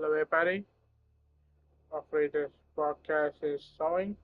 Hello, everybody. Operator's broadcast is showing.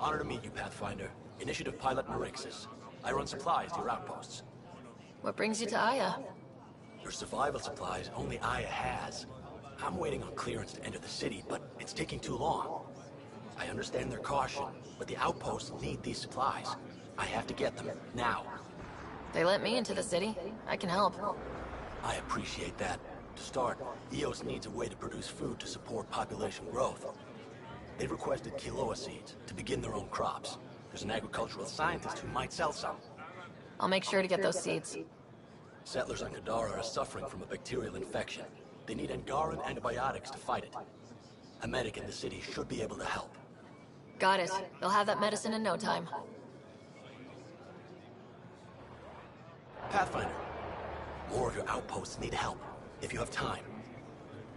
Honor to meet you, Pathfinder. Initiative Pilot Narixis. I run supplies to your outposts. What brings you to Aya? Your survival supplies only Aya has. I'm waiting on clearance to enter the city, but it's taking too long. I understand their caution, but the outposts need these supplies. I have to get them, now. They let me into the city. I can help. I appreciate that. To start, EOS needs a way to produce food to support population growth. They've requested Kiloa seeds to begin their own crops. There's an agricultural scientist who might sell some. I'll make sure to get those seeds. Settlers on Kadara are suffering from a bacterial infection. They need Angaran antibiotics to fight it. A medic in the city should be able to help. Got it. They'll have that medicine in no time. Pathfinder, more of your outposts need help, if you have time.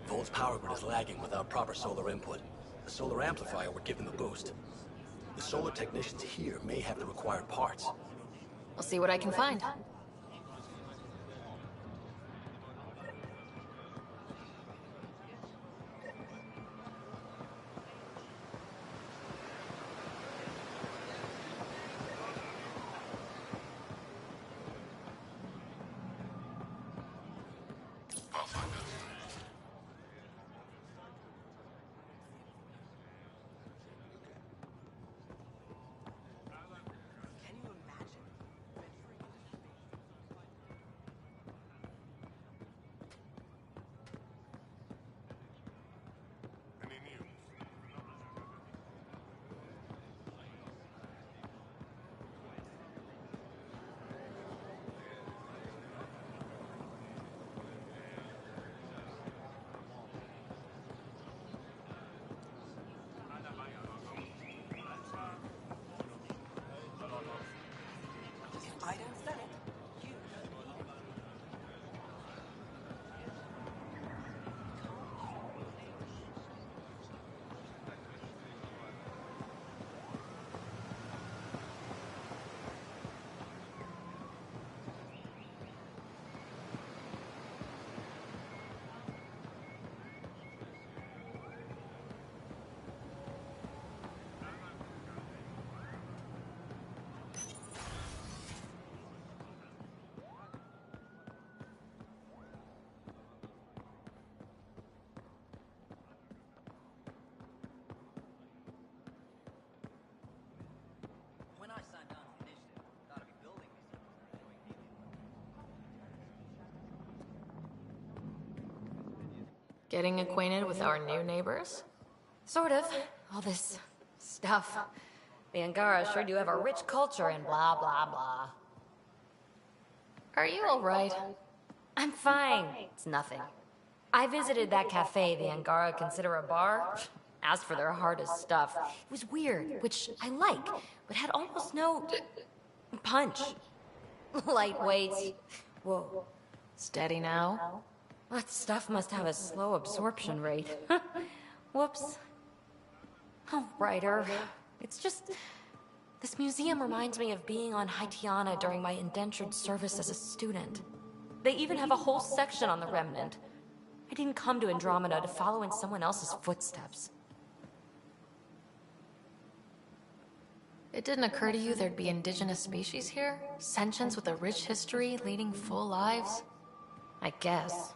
Volt's power grid is lagging without proper solar input. The solar amplifier would give them a boost. The solar technicians here may have the required parts. I'll see what I can find. Getting acquainted with our new neighbors? Sort of. All this stuff. The Angara sure do have a rich culture and blah, blah, blah. Are you alright? I'm fine. It's nothing. I visited that cafe the Angara consider a bar. Asked for their hardest stuff. It was weird, which I like, but had almost no punch. Lightweight. Whoa. Steady now? That stuff must have a slow absorption rate. Whoops. Oh, writer. It's just... This museum reminds me of being on Haitiana during my indentured service as a student. They even have a whole section on the Remnant. I didn't come to Andromeda to follow in someone else's footsteps. It didn't occur to you there'd be indigenous species here? Sentients with a rich history, leading full lives? I guess.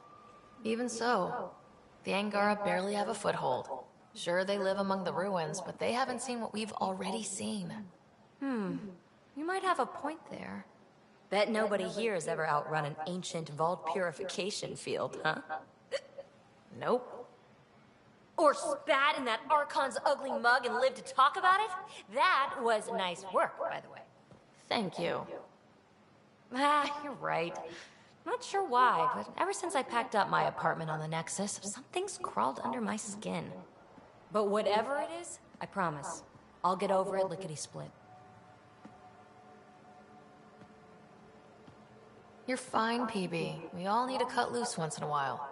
Even so, the Angara barely have a foothold. Sure, they live among the ruins, but they haven't seen what we've already seen. You might have a point there. Bet nobody here has ever outrun an ancient vault purification field, huh? Nope. Or spat in that Archon's ugly mug and lived to talk about it? That was nice work, by the way. Thank you. You're right. Not sure why, but ever since I packed up my apartment on the Nexus, something's crawled under my skin. But whatever it is, I promise, I'll get over it lickety-split. You're fine, PB. We all need to cut loose once in a while.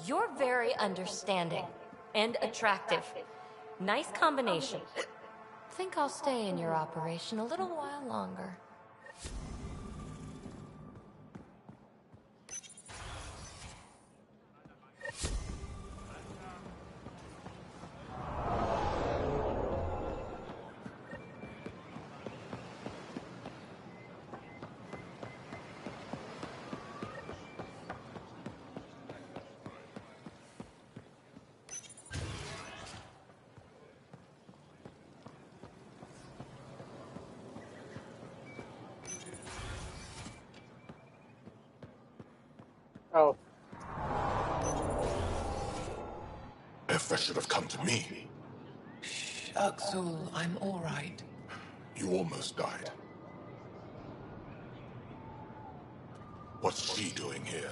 You're very understanding and attractive. Nice combination. Think I'll stay in your operation a little while longer. Oh, If should have come to me. Axel, I'm all right. You almost died. What's she doing here?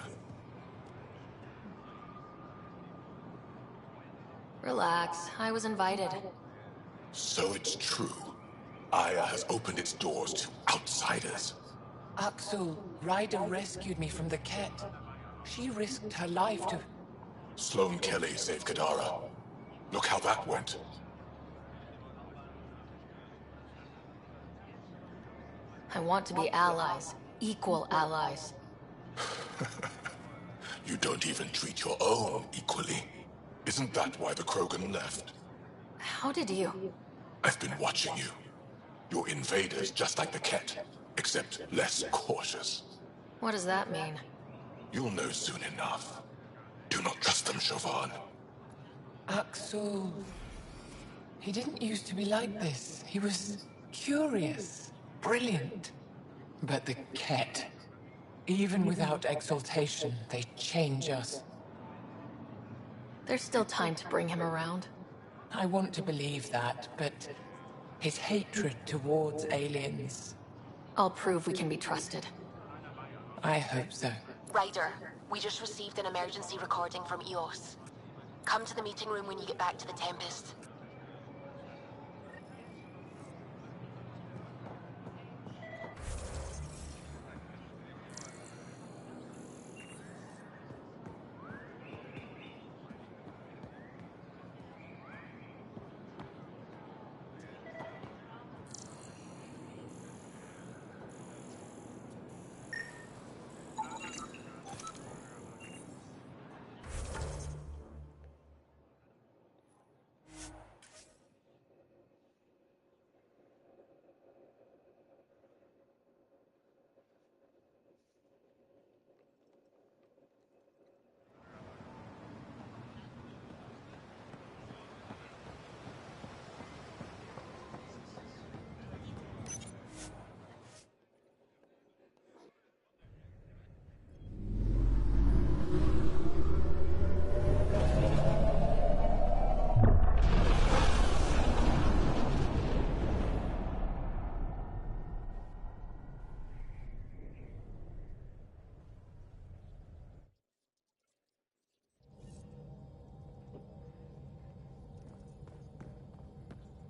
Relax, I was invited. So it's true. Aya has opened its doors to outsiders. Axel, Ryder rescued me from the Ket. She risked her life to... Sloane Kelly saved Kadara. Look how that went. I want to be allies. Equal allies. You don't even treat your own equally. Isn't that why the Krogan left? How did you... I've been watching you. You're invaders just like the Ket, except less cautious. What does that mean? You'll know soon enough. Do not trust them, Chauvin. Axel... He didn't used to be like this. He was curious, brilliant. But the Ket, even without exaltation, they change us. There's still time to bring him around. I want to believe that, but his hatred towards aliens... I'll prove we can be trusted. I hope so. Ryder, we just received an emergency recording from EOS. Come to the meeting room when you get back to the Tempest.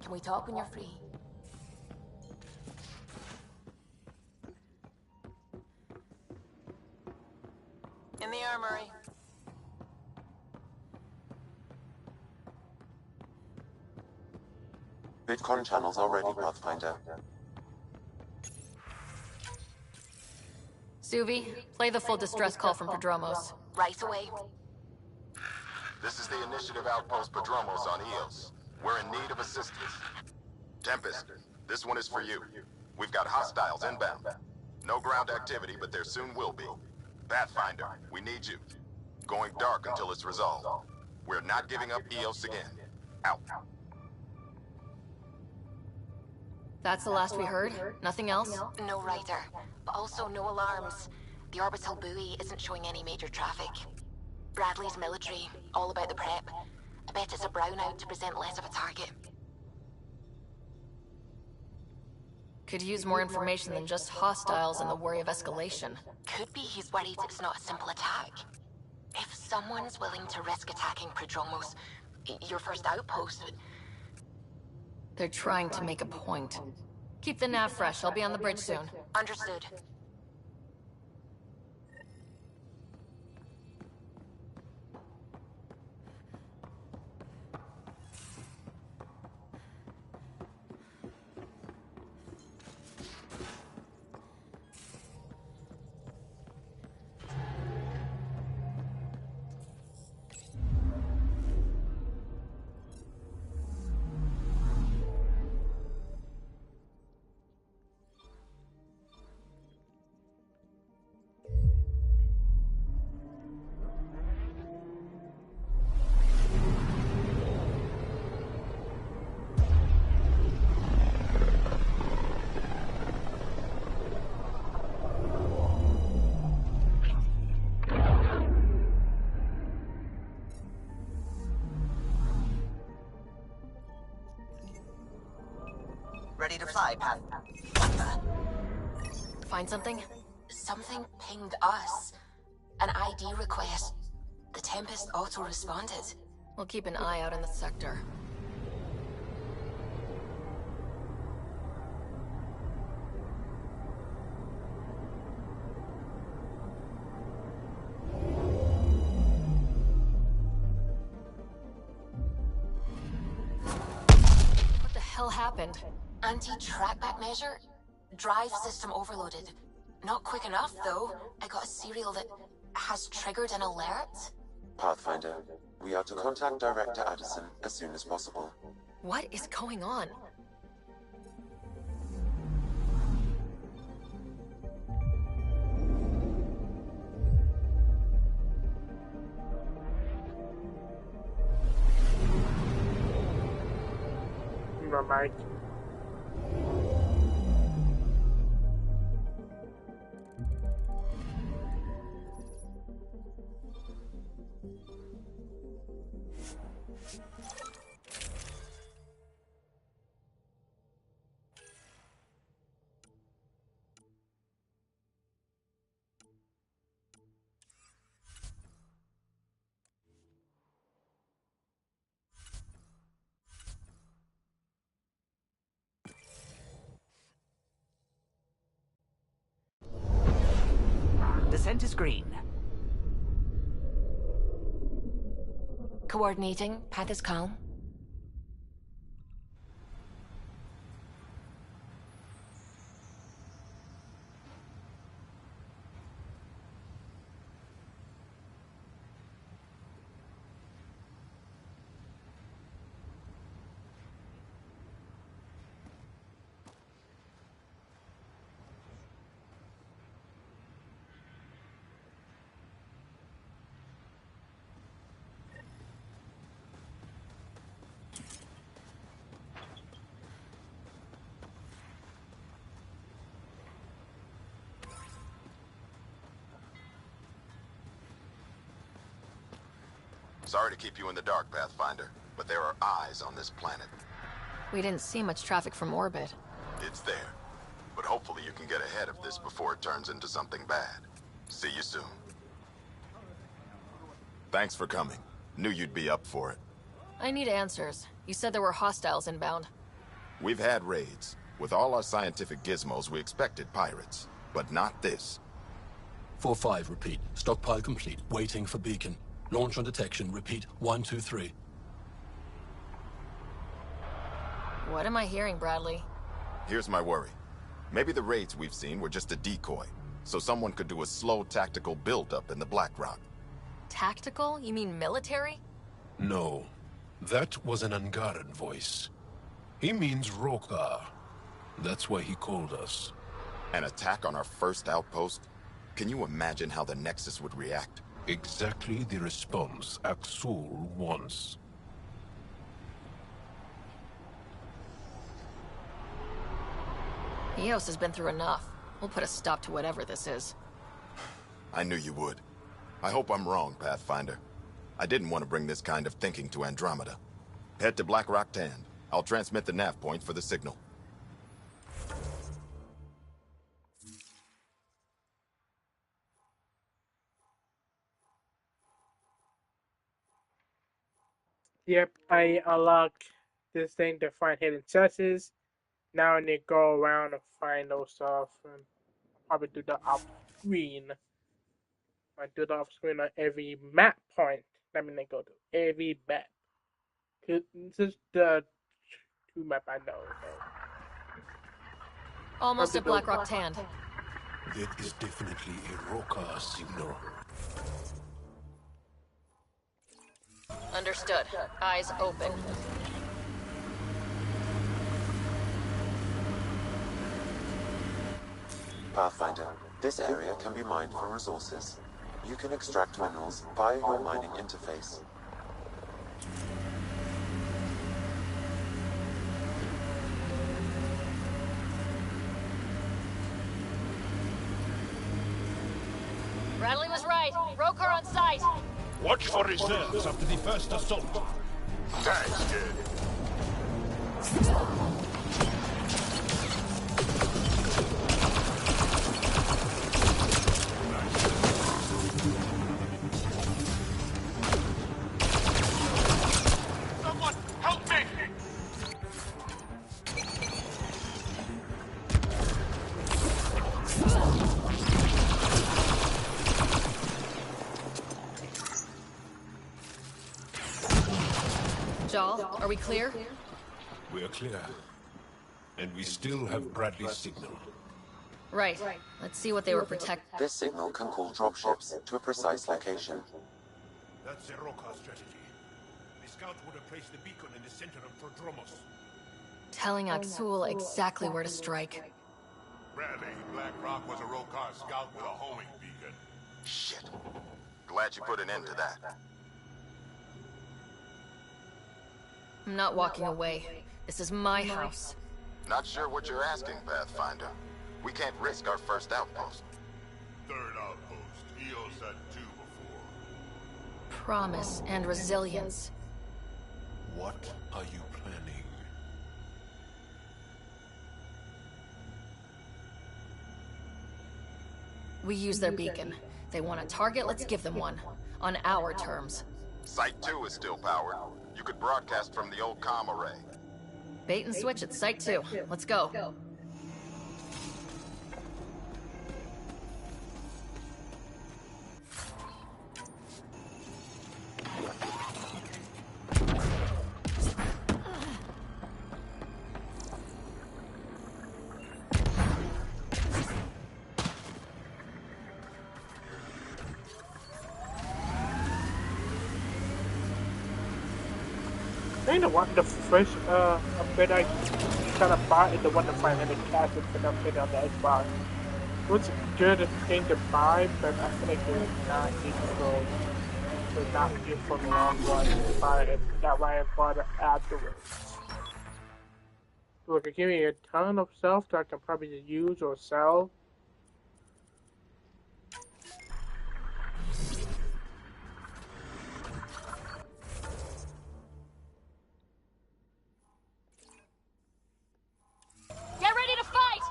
Can we talk when you're free? In the armory. Bitcoin channels already, Pathfinder. Suvi, play the full distress call from Prodromos. Right away. This is the Initiative Outpost Padromos on Eos. We're in need of assistance. Tempest, this one is for you. We've got hostiles inbound. No ground activity, but there soon will be. Pathfinder, we need you. Going dark until it's resolved. We're not giving up Eos again. Out. That's the last we heard? Nothing else? No rider, but also no alarms. The orbital buoy isn't showing any major traffic. Bradley's military, all about the prep. I bet it's a brownout to present less of a target. Could use more information than just hostiles and the worry of escalation. Could be he's worried it's not a simple attack. If someone's willing to risk attacking Prodromos, your first outpost... They're trying to make a point. Keep the nav fresh. I'll be on the bridge soon. Understood. Ready to fly, Path. Find something? Something pinged us. An ID request. The Tempest auto-responded. We'll keep an eye out in the sector. What the hell happened? Anti-trackback measure? Drive system overloaded. Not quick enough, though. I got a serial that has triggered an alert. Pathfinder, we are to contact Director Addison as soon as possible. What is going on? The mic. Descent is green. Coordinating. Path is calm. Sorry to keep you in the dark, Pathfinder, but there are eyes on this planet. We didn't see much traffic from orbit. It's there. But hopefully you can get ahead of this before it turns into something bad. See you soon. Thanks for coming. Knew you'd be up for it. I need answers. You said there were hostiles inbound. We've had raids. With all our scientific gizmos, we expected pirates. But not this. 4-5, repeat. Stockpile complete. Waiting for beacon. Launch on detection. Repeat. 1, 2, 3. What am I hearing, Bradley? Here's my worry. Maybe the raids we've seen were just a decoy, so someone could do a slow tactical build-up in the Black Rock. Tactical? You mean military? No. That was an Angaran voice. He means Rokar. That's why he called us. An attack on our first outpost? Can you imagine how the Nexus would react? Exactly the response Axul wants. Eos has been through enough. We'll put a stop to whatever this is. I knew you would. I hope I'm wrong, Pathfinder. I didn't want to bring this kind of thinking to Andromeda. Head to Black Rock Tand. I'll transmit the nav point for the signal. Yep, I unlocked this thing to find hidden chests. Now I need to go around and find those stuff and probably do the off screen. I do the off screen on every map point. That means I go to every map. Cause this is the 2 map I know. So. Almost at Black Rock Tand. It is definitely a Rokar signal. Understood. Eyes open. Pathfinder, this area can be mined for resources. You can extract minerals via your mining interface. Bradley was right. Rokar on site. Watch for reserves after the first assault. Thanks, kid. Someone help me! Jaal, are we clear? We are clear. And we still have Bradley's signal. Right. Let's see what they were protecting. This signal can call dropships to a precise location. That's a Rokar strategy. The scout would have placed the beacon in the center of Prodromos. Telling Axul exactly where to strike. Bradley, Black Rock was a Rokar scout with a homing beacon. Shit. Glad you put an end to that. I'm not walking away. This is my house. Not sure what you're asking, Pathfinder. We can't risk our first outpost. Third outpost. Eos had 2 before. Promise and resilience. What are you planning? We use their beacon. They want a target, let's give them one. On our terms. Site 2 is still powered. You could broadcast from the old comm array. Bait and switch at Site 2. Let's go. I think the first upgrade I kind of bought is the one to find in the castle for the upgrade on the Xbox. It was a good thing to buy, but I feel like it's not useful. It's not useful in the long run to buy it. That's why I bought it afterwards. Look, it gave me a ton of stuff that I can probably use or sell. Get ready to fight!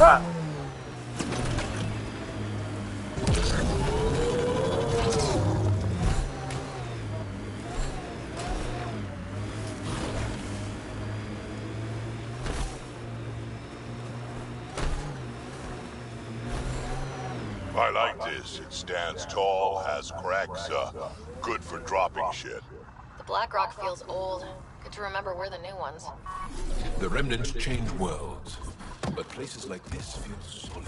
Ah! I like this. It stands tall, has cracks, good for dropping shit. The Black Rock feels old. Good to remember we're the new ones. The remnants change worlds, but places like this feel solid.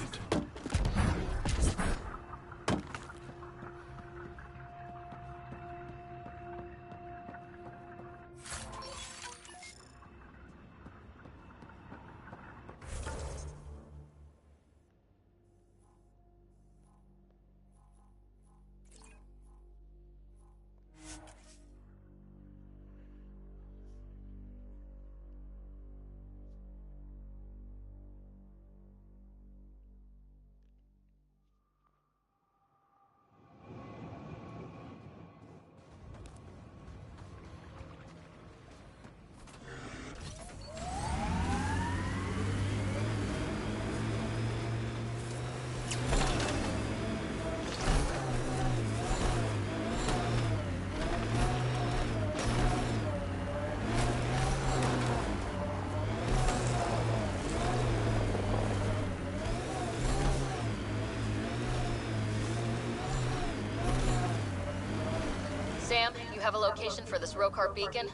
Sam, you have a location for this Rokar beacon?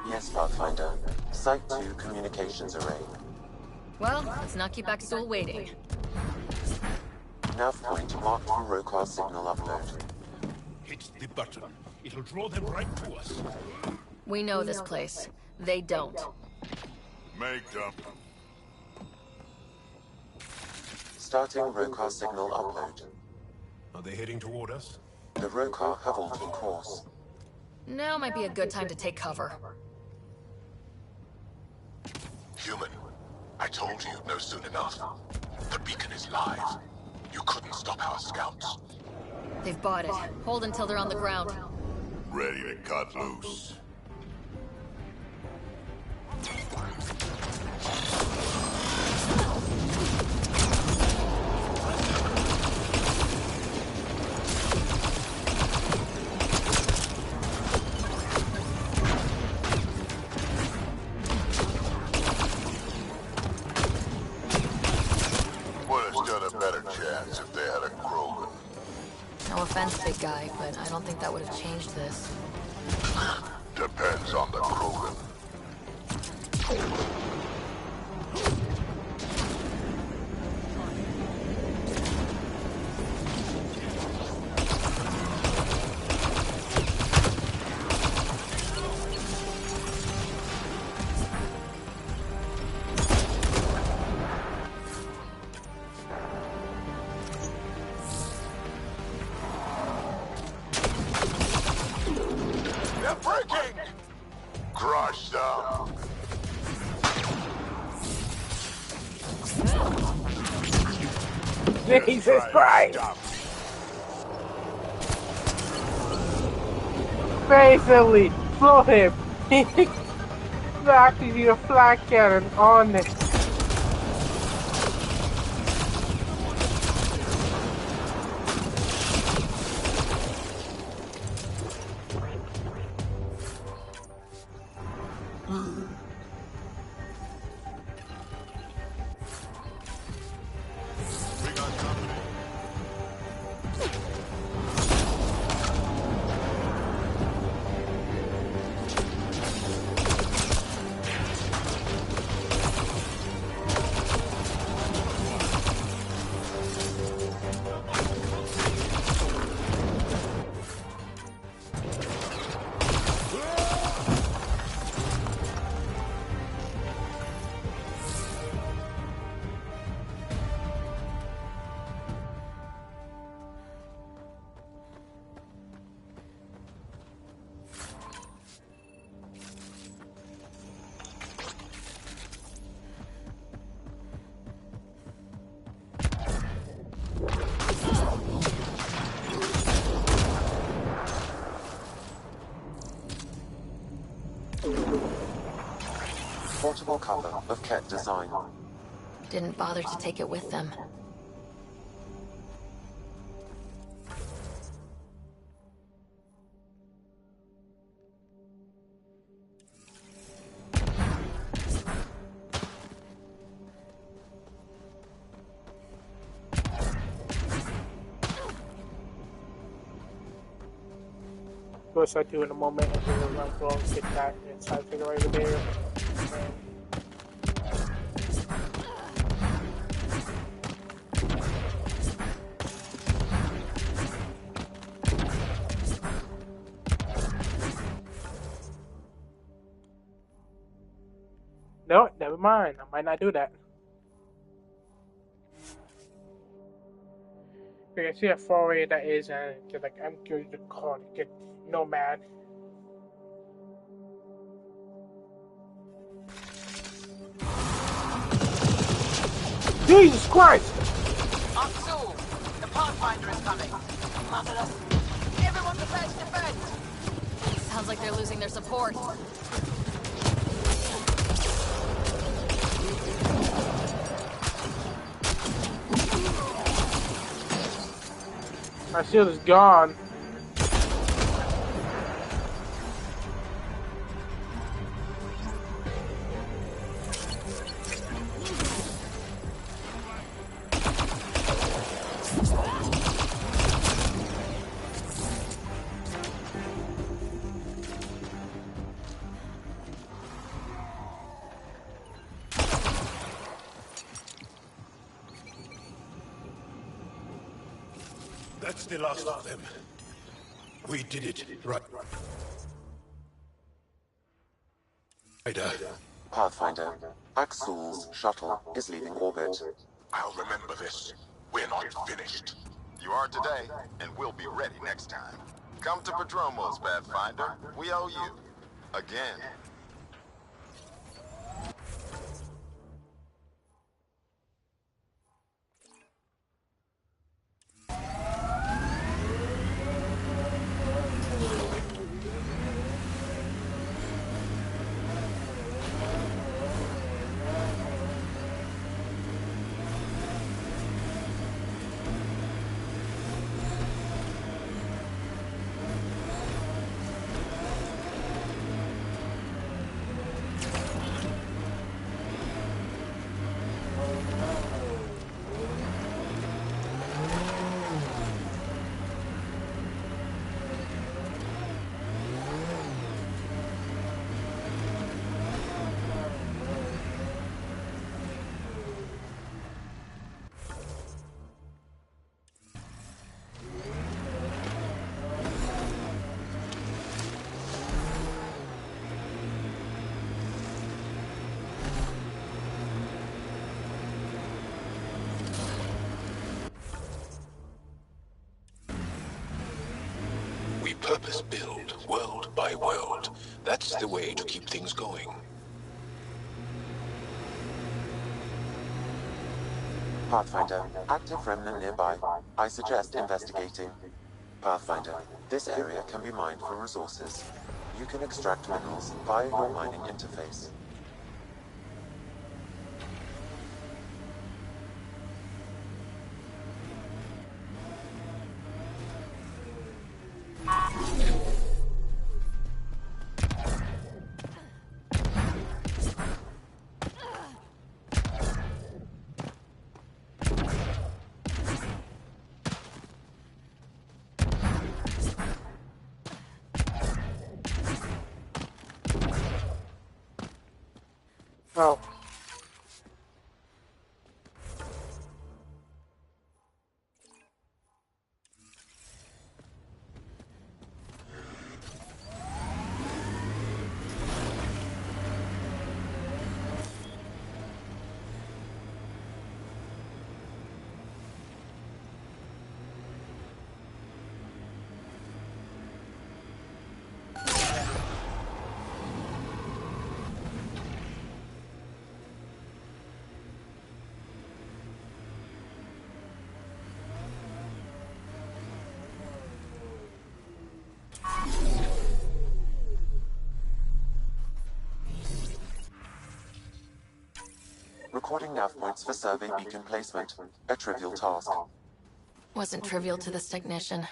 Yes, Pathfinder. Site 2 communications array. Well, let's not keep Axel waiting. Nav point marked for Rokar signal upload. Hit the button. It'll draw them right to us. We know this place. They don't. Make them. Starting Rokar signal upload. Are they heading toward us? The Rokar have altered course. Now might be a good time to take cover. Human, I told you you'd know soon enough. The beacon is live. You couldn't stop our scouts. They've bought it. Hold until they're on the ground. Ready to cut loose. No offense, big guy, but I don't think that would have changed this. Depends on the Krogan. Crush them. Jesus Christ! Basically, slow him. He actually need a flat cannon on it. Portable cover of Ket design. Didn't bother to take it with them. Course I do in a moment, and then we'll go and get that inside figure right over there. No, never mind. I might not do that. You can see how far away that is, and like I'm going to call to get Nomad. Jesus Christ! Aksul, the Pathfinder is coming. Motherless. Everyone prepare to defend. Sounds like they're losing their support. My shield is gone. That's the last of them. We did it, right? Pathfinder, Axul's shuttle is leaving orbit. I'll remember this. We're not finished. You are today, and we'll be ready next time. Come to Prodromos, Pathfinder. We owe you. Again. We purpose build, world by world. That's the way to keep things going. Pathfinder, active remnant nearby. I suggest investigating. Pathfinder, this area can be mined for resources. You can extract minerals via your mining interface. Oh. Recording nav points for survey beacon placement. A trivial task. Wasn't trivial to this technician.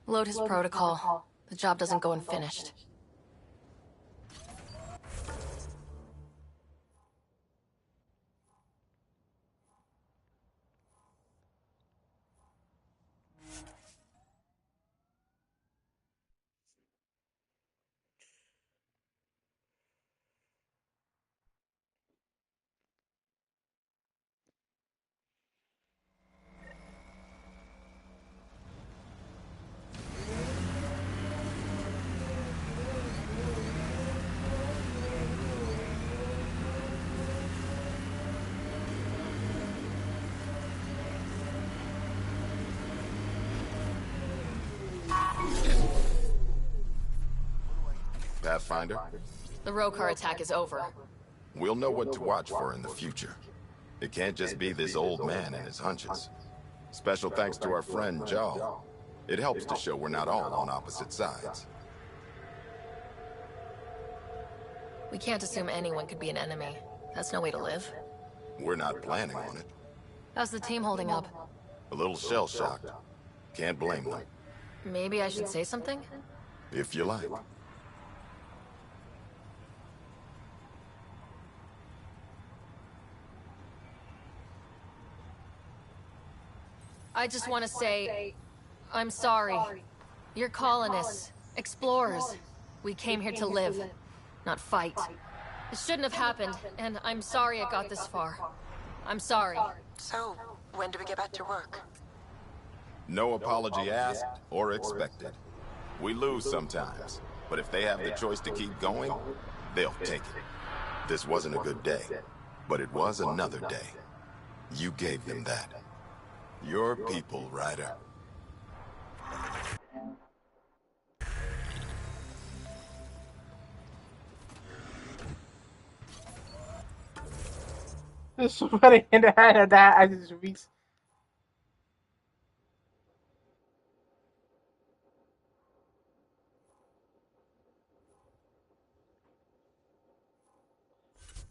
Load his protocol. The job doesn't go unfinished. Pathfinder? The Rokar attack is over. We'll know what to watch for in the future. It can't just be this old man and his hunches. Special thanks to our friend, Joe. It helps to show we're not all on opposite sides. We can't assume anyone could be an enemy. That's no way to live. We're not planning on it. How's the team holding up? A little shell-shocked. Can't blame them. Maybe I should say something? If you like. I just want to say, I'm sorry. You're colonists, explorers. We came here to live, not fight. It shouldn't have happened, and I'm sorry it got this far. I'm sorry. So, when do we get back to work? No apology asked or expected. We lose sometimes, but if they have the choice to keep going, they'll take it. This wasn't a good day, but it was another day. You gave them that. Your people, Ryder. It's funny in the head of that. I just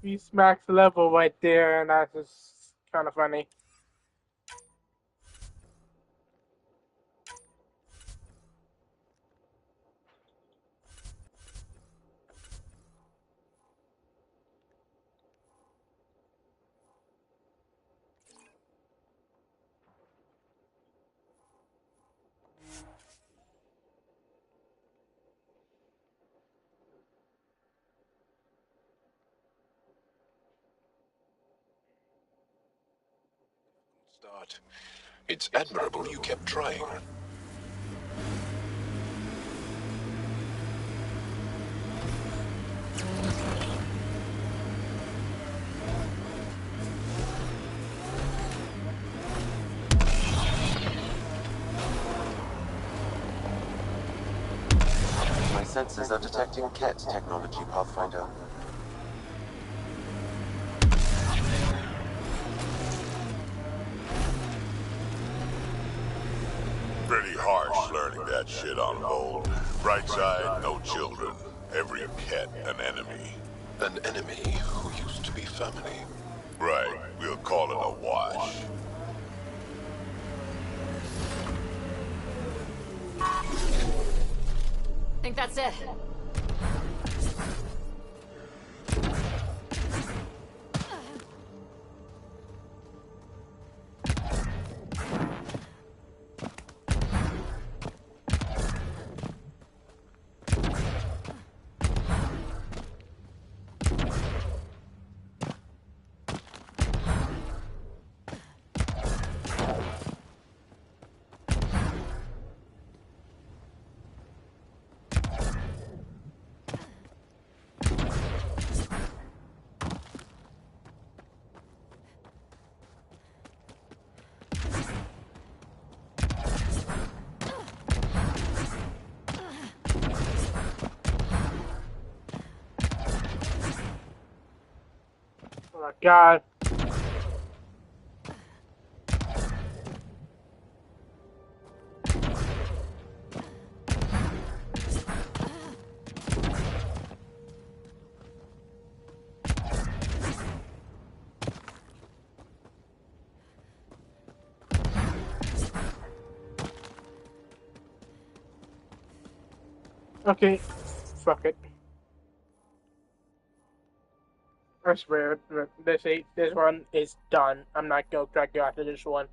we smacks level right there, and that's just kind of funny. Start. It's admirable you kept trying. My sensors are detecting Ket technology, Pathfinder. Pretty harsh learning that shit on Vold. Bright side, no children. Every Ket an enemy. An enemy who used to be family. Right, we'll call it a wash. Think that's it. Oh my god. Okay, fuck it. I swear, this one is done. I'm not gonna drag you after this one.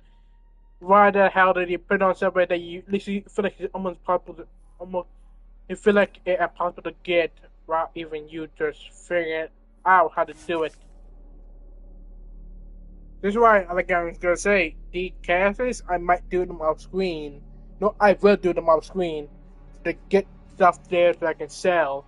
Why the hell did you put on somewhere that you literally feel like it's almost possible to, almost, you feel like it's impossible to get without even you just figuring out how to do it. This is why, like I was gonna say, the characters, I might do them off screen. No, I will do them off screen to get stuff there so I can sell.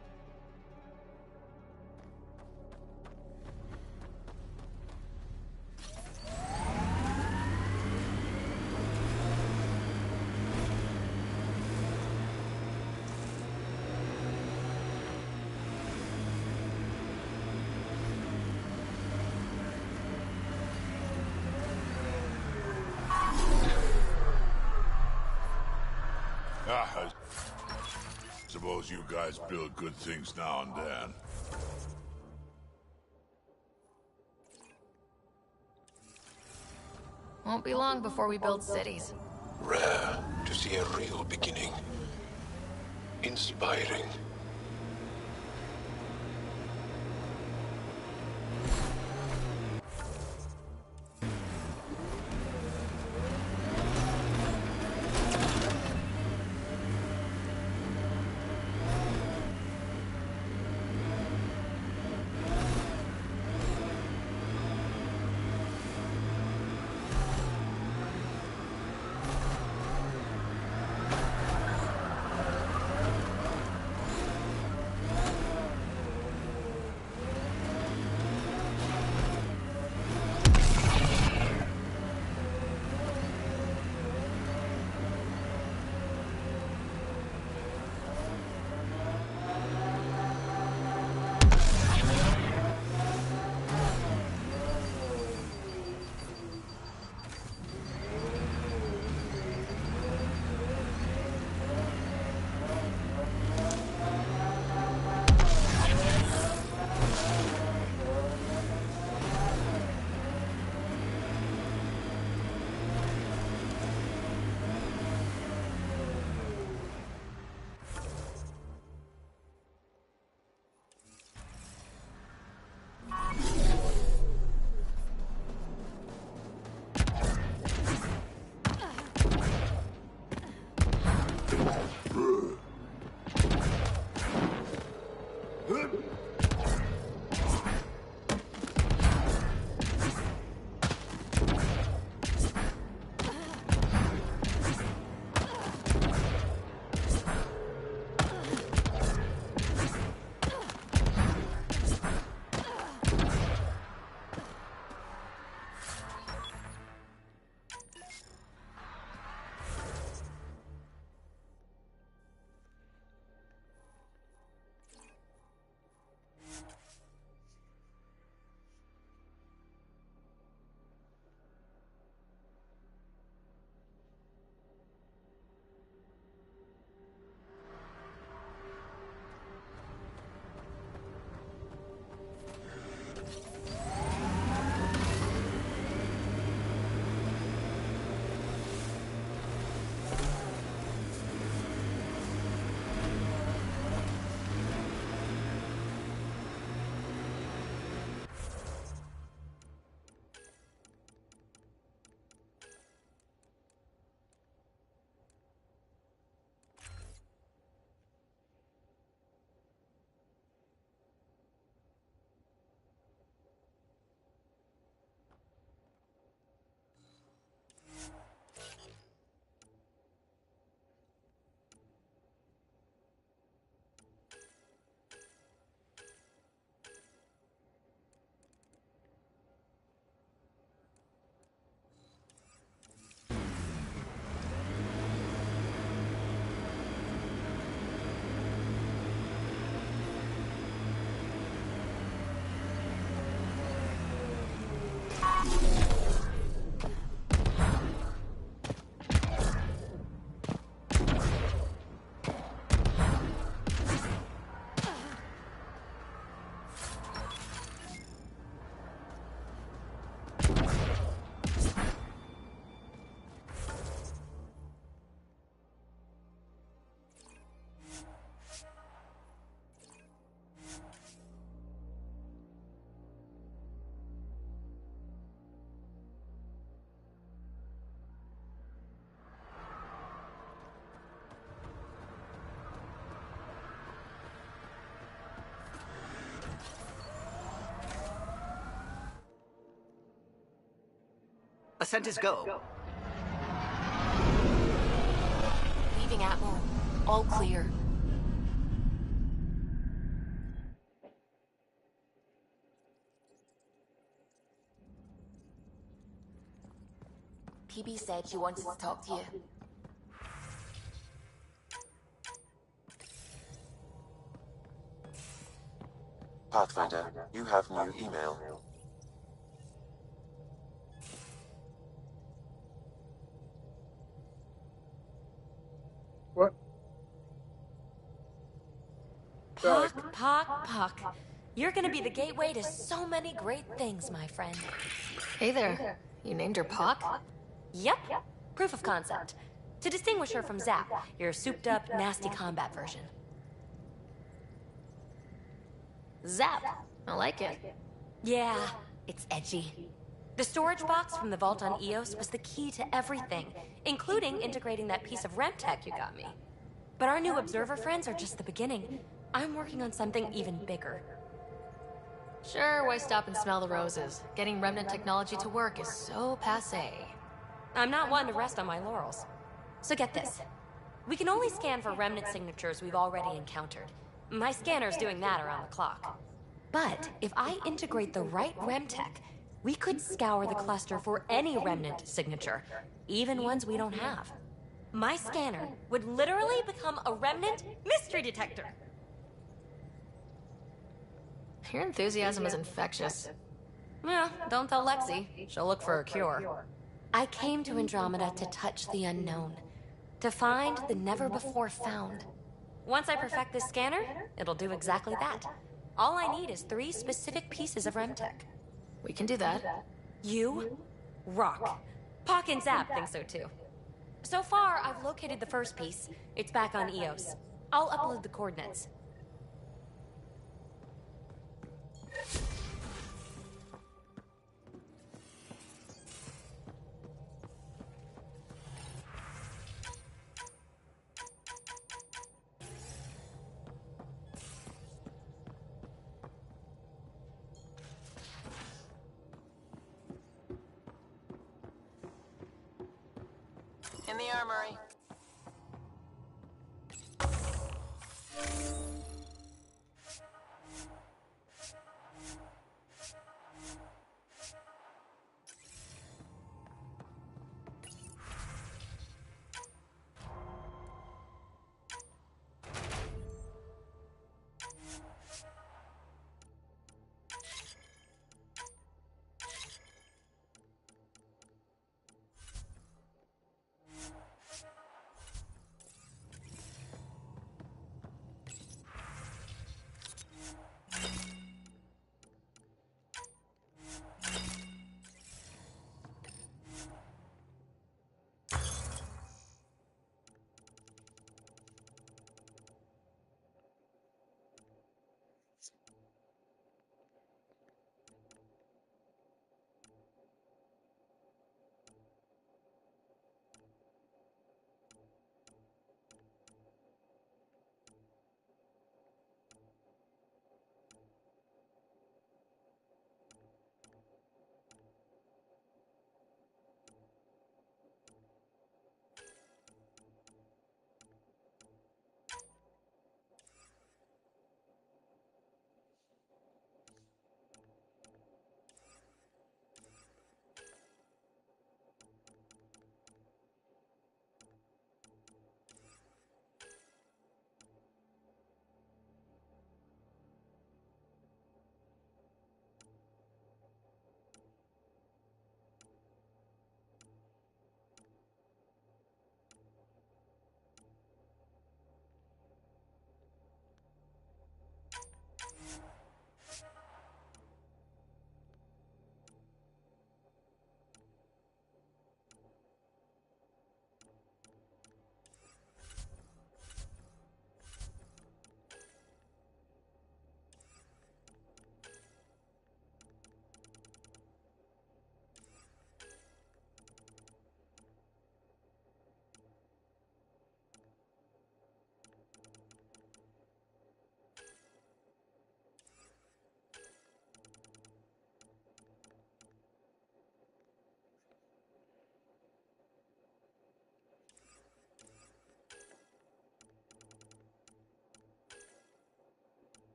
I suppose you guys build good things now and then. Won't be long before we build cities. Rare to see a real beginning. Inspiring. Ascent is go. Leaving Atmo. All clear. PB said she wanted to talk to you. Pathfinder, you have new email. What? good. Puck. You're gonna be the gateway to so many great things, my friend. Hey there. You named her Pock? Yep. Proof of concept. To distinguish her from Zap, your souped-up, nasty combat version. Zap. I like it. Yeah, it's edgy. The storage box from the vault on Eos was the key to everything, including integrating that piece of REM tech you got me. But our new observer friends are just the beginning. I'm working on something even bigger. Sure, why stop and smell the roses? Getting remnant technology to work is so passé. I'm not one to rest on my laurels. So get this. We can only scan for remnant signatures we've already encountered. My scanner's doing that around the clock. But if I integrate the right REM tech, we could scour the cluster for any remnant signature, even ones we don't have. My scanner would literally become a remnant mystery detector. Your enthusiasm is infectious. Yeah, don't tell Lexi. She'll look for a cure. I came to Andromeda to touch the unknown, to find the never-before-found. Once I perfect this scanner, it'll do exactly that. All I need is 3 specific pieces of REM tech. We can do that. You rock. Pock and Zap think so too. So far, I've located the first piece. It's back on Eos. I'll upload the coordinates. In the armory.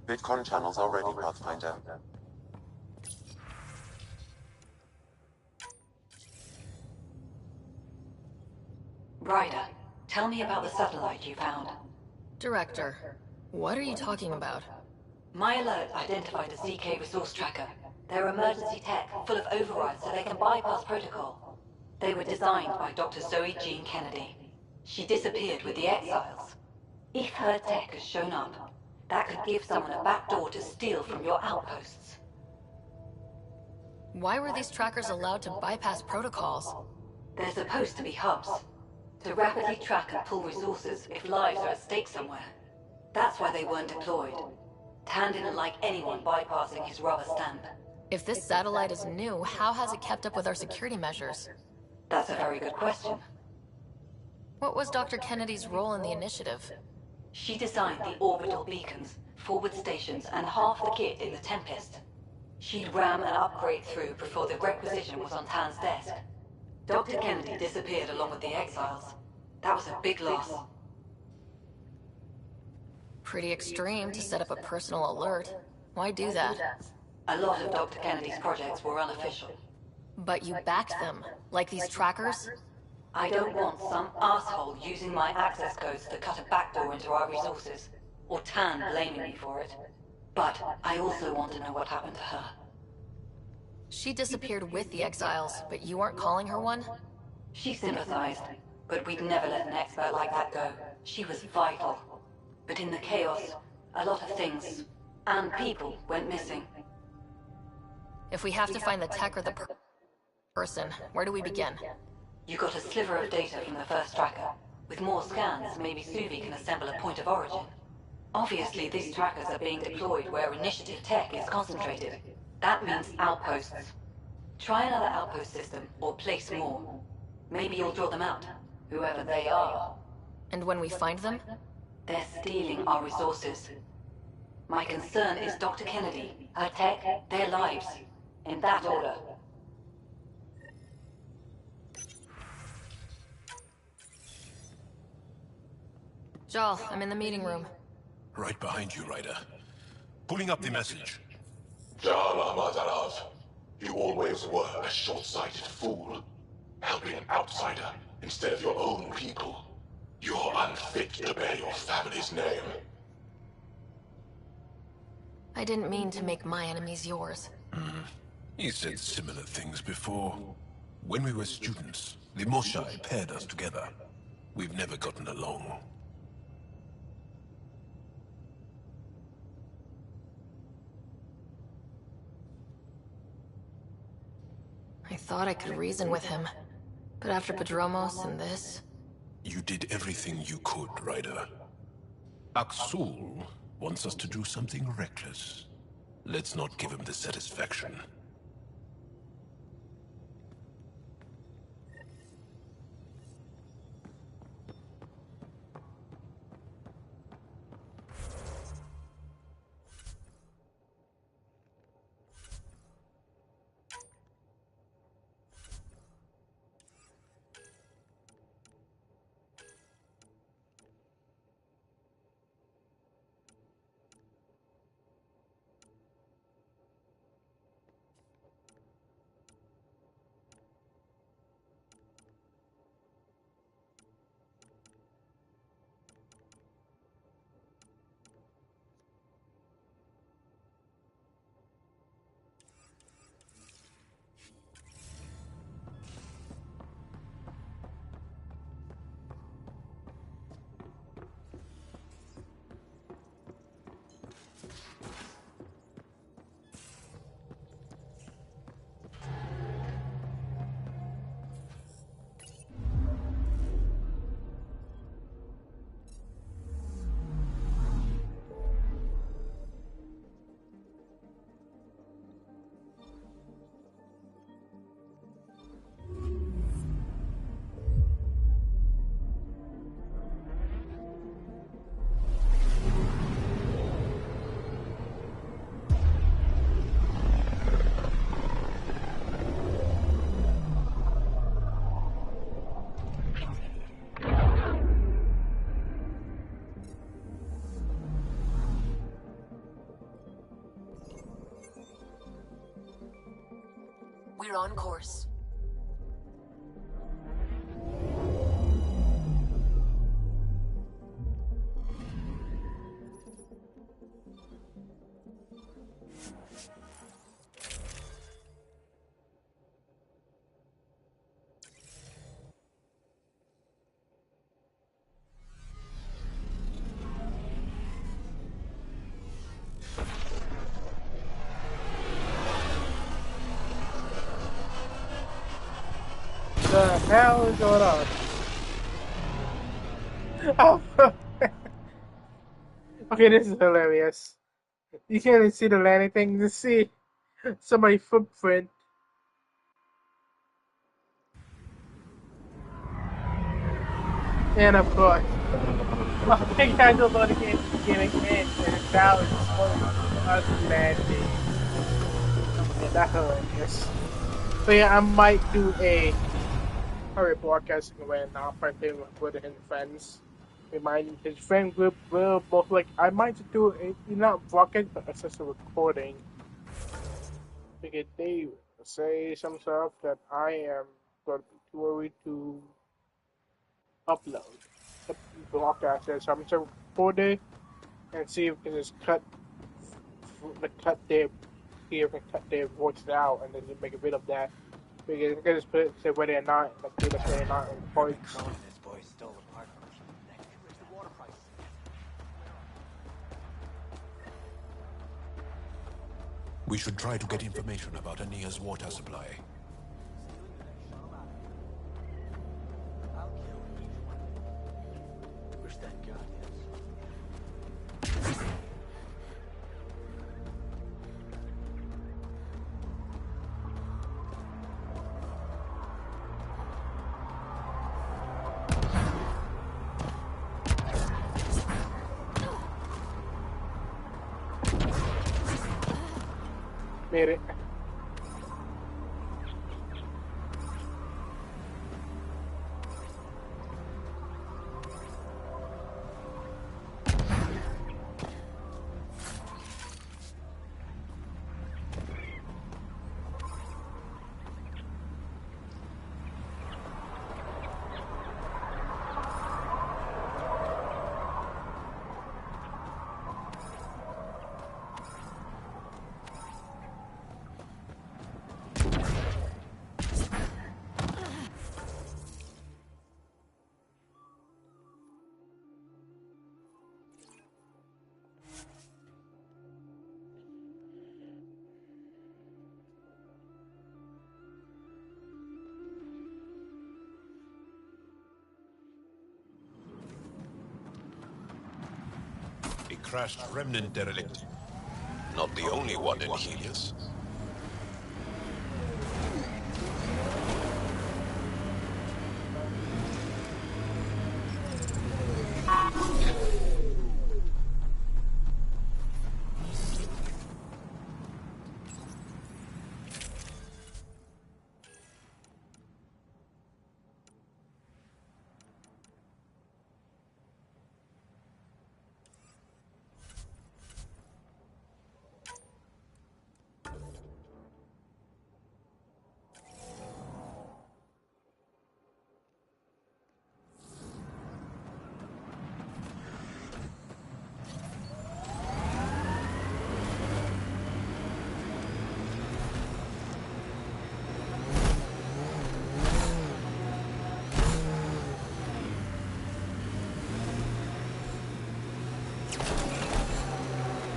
VidCon channels are ready, Pathfinder. Ryder, tell me about the satellite you found. Director, what are you talking about? My alert identified a ZK resource tracker. They're emergency tech, full of overrides so they can bypass protocol. They were designed by Dr. Zoe Jean Kennedy. She disappeared with the Exiles. If her tech has shown up, that could give someone a backdoor to steal from your outposts. Why were these trackers allowed to bypass protocols? They're supposed to be hubs, to rapidly track and pull resources if lives are at stake somewhere. That's why they weren't deployed. Tan didn't like anyone bypassing his rubber stamp. If this satellite is new, how has it kept up with our security measures? That's a very good question. What was Dr. Kennedy's role in the initiative? She designed the orbital beacons, forward stations, and half the kit in the Tempest. She'd ram and upgrade through before the requisition was on Tan's desk. Dr. Kennedy disappeared along with the Exiles. That was a big loss. Pretty extreme to set up a personal alert. Why do that? A lot of Dr. Kennedy's projects were unofficial. But you backed them, like these trackers? I don't want some asshole using my access codes to cut a backdoor into our resources, or Tan blaming me for it. But I also want to know what happened to her. She disappeared with the Exiles, but you weren't calling her one? She sympathized, but we'd never let an expert like that go. She was vital. But in the chaos, a lot of things, and people, went missing. If we have to find the tech or the person, where do we begin? You got a sliver of data from the first tracker. With more scans, maybe Suvi can assemble a point of origin. Obviously, these trackers are being deployed where initiative tech is concentrated. That means outposts. Try another outpost system, or place more. Maybe you'll draw them out, whoever they are. And when we find them? They're stealing our resources. My concern is Dr. Kennedy, her tech, their lives. In that order. Jal, I'm in the meeting room. Right behind you, Ryder. Pulling up the message. Jala Madarav, you always were a short-sighted fool. Helping an outsider instead of your own people. You're unfit to bear your family's name. I didn't mean to make my enemies yours. He said similar things before. When we were students, the Moshai paired us together. We've never gotten along. I thought I could reason with him. But after Padromos and this... You did everything you could, Ryder. Aksul wants us to do something reckless. Let's not give him the satisfaction. We're on course. The hell is going on? Oh. Okay, this is hilarious. You can't even see the landing thing. You see somebody's footprint. And of course, I guys are loading in the beginning and now it's showing us landing. Yeah, that's hilarious. So yeah, I might do a hurry broadcasting when I'll probably with his friends. Remind his friend group will both like I might do a not broadcast but it's just a recording. Because they say some stuff that I am going to be too worried to upload the broadcast. So I'm just record it and see if we can just cut their voices out and then just make a bit of that. Because you can just put it say whether or not like do like they're not employed. This boy stole a part from the Where's the water price? We should try to get information about Ania's water supply. Where's that gun? Made it. A crashed remnant derelict. Not the only one in Helios.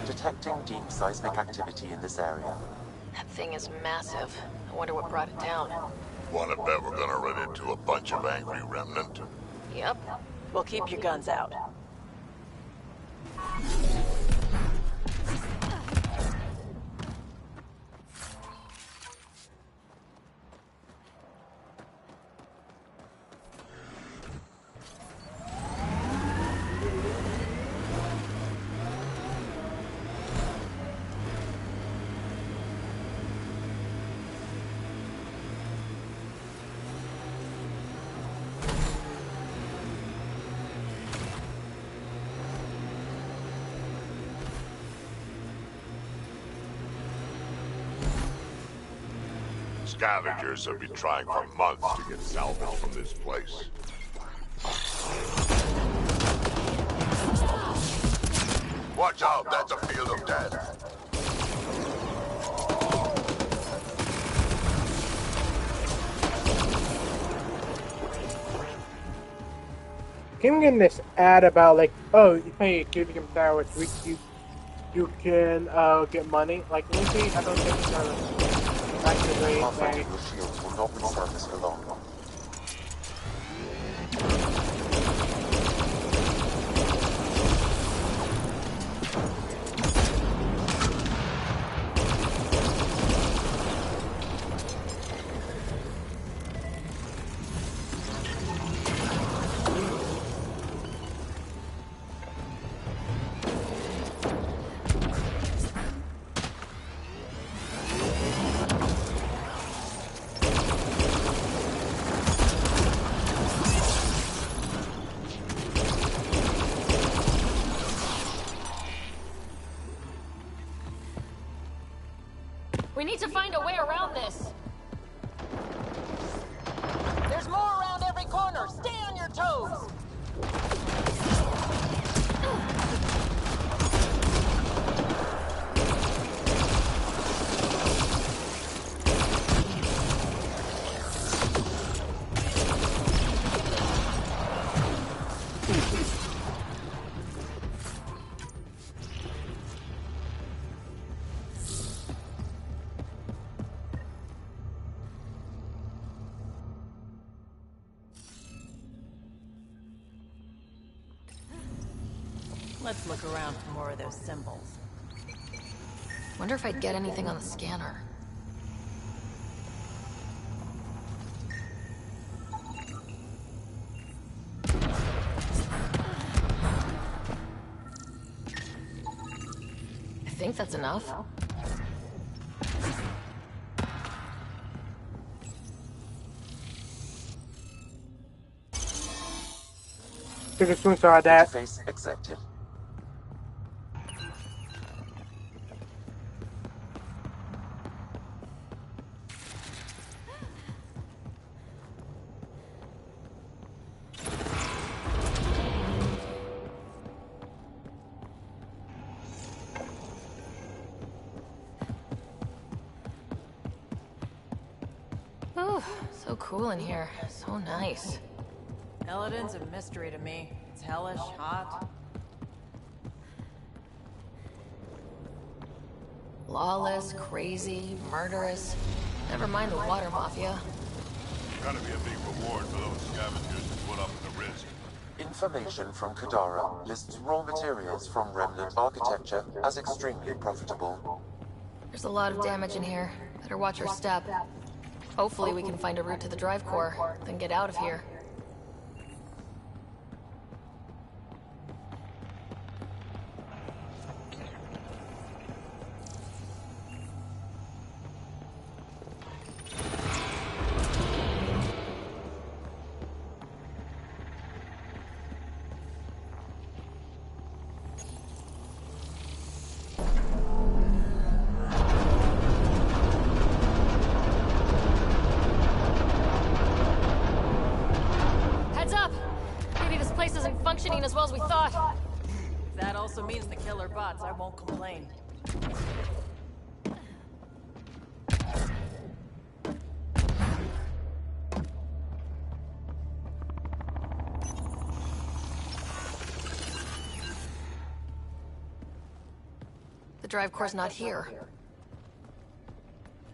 Detecting deep seismic activity in this area. That thing is massive. I wonder what brought it down. Wanna bet we're gonna run into a bunch of angry remnant? Yep. Well, keep your guns out. Scavengers have been trying for months to get salvage from this place. Watch out, that's a field of death. Keep getting this ad about like, oh, you pay Cubium Towers, you can get money. Like maybe I don't think it's gonna activate Pathfinder, your shields will not withstand this for long. We need to find a way around this. There's more around every corner. Stay on your toes. Let's look around for more of those symbols. Wonder if I'd get anything on the scanner. I think that's enough. Take a screenshot of that. Interface accepted. Ooh, so cool in here. So nice. Eladin's a mystery to me. It's hellish, hot. Lawless, crazy, murderous. Never mind the water mafia. Gotta be a big reward for those scavengers to put up with the risk. Information from Kadara lists raw materials from remnant architecture as extremely profitable. There's a lot of damage in here. Better watch our step. Hopefully we can find a route to the drive core, then get out of here. Functioning as well as we thought. That also means the killer bots. I won't complain. The drive core's not here.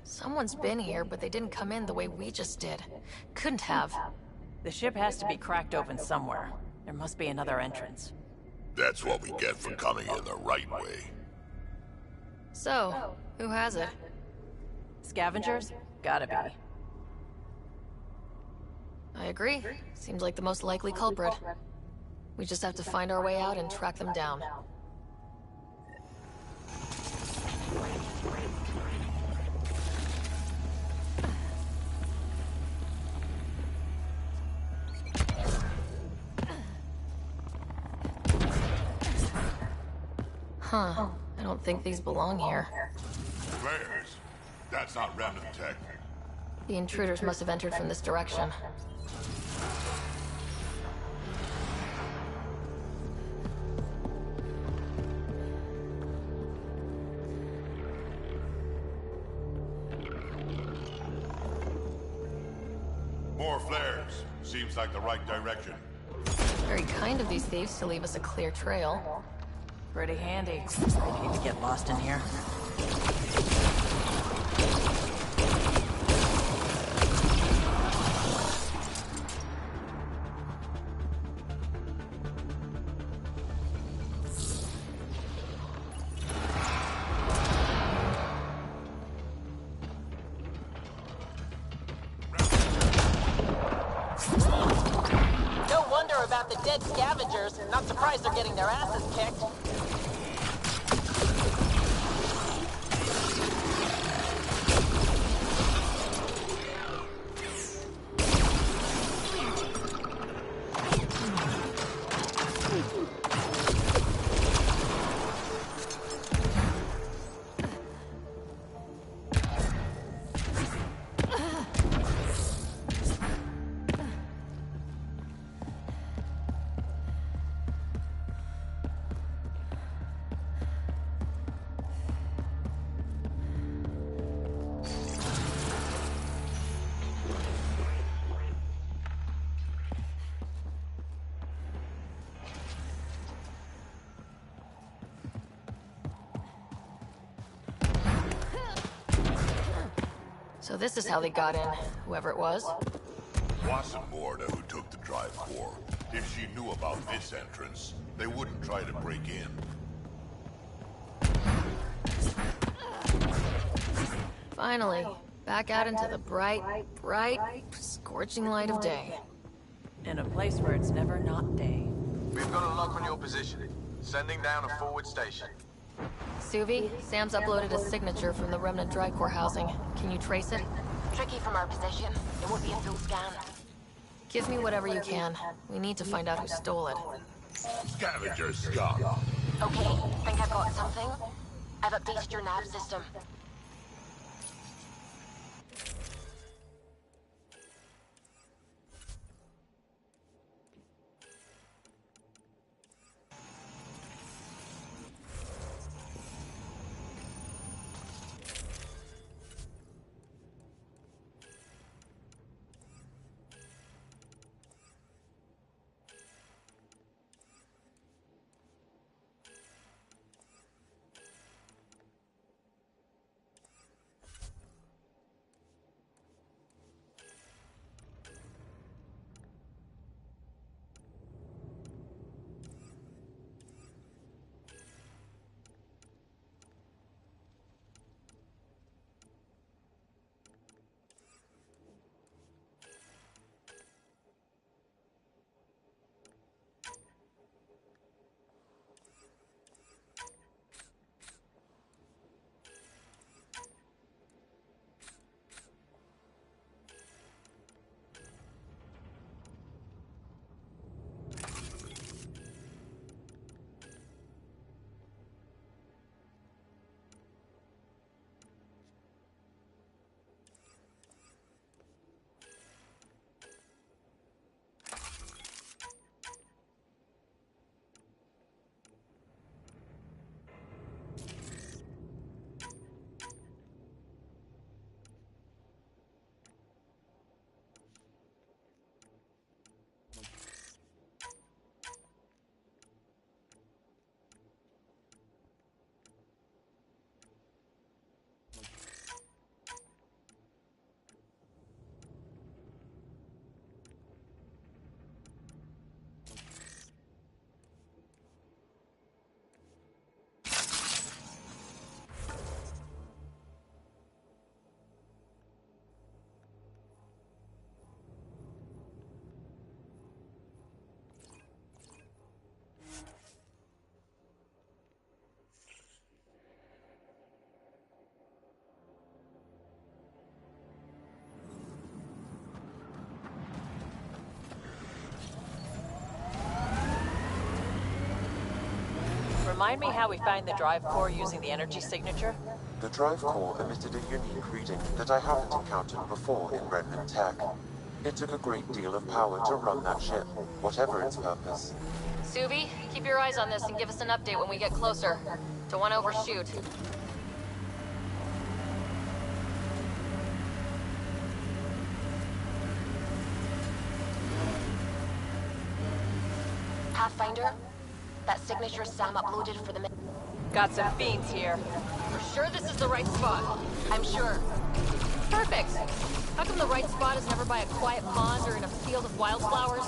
Someone's been here, but they didn't come in the way we just did. Couldn't have. The ship has to be cracked open somewhere. There must be another entrance. That's what we get for coming in the right way. So, who has it? Scavengers? Gotta be. I agree. Seems like the most likely culprit. We just have to find our way out and track them down. Huh. I don't think these belong here. Flares. That's not remnant tech. The intruders must have entered from this direction. More flares. Seems like the right direction. Very kind of these thieves to leave us a clear trail. Pretty handy. I need to get lost in here. about the dead scavengers. Not surprised they're getting their asses kicked. So this is how they got in, whoever it was. Wasn't Morda who took the drive core. If she knew about this entrance, they wouldn't try to break in. Finally, back out into the bright, scorching light of day. In a place where it's never not day. We've got a lock on your position. Sending down a forward station. Suvi, Sam's uploaded a signature from the remnant dry core housing. Can you trace it? Tricky from our position. It won't be a full scan. Give me whatever you can. We need to find out who stole it. Scavenger scum. Okay, think I've got something? I've updated your nav system. Remind me how we find the drive core using the energy signature? The drive core emitted a unique reading that I haven't encountered before in remnant tech. It took a great deal of power to run that ship, whatever its purpose. Suvi, keep your eyes on this and give us an update when we get closer. Don't want to overshoot. Pathfinder, that signature Sam uploaded for the... Got some fiends here. We're sure this is the right spot. I'm sure. Perfect. How come the right spot is never by a quiet pond or in a field of wildflowers?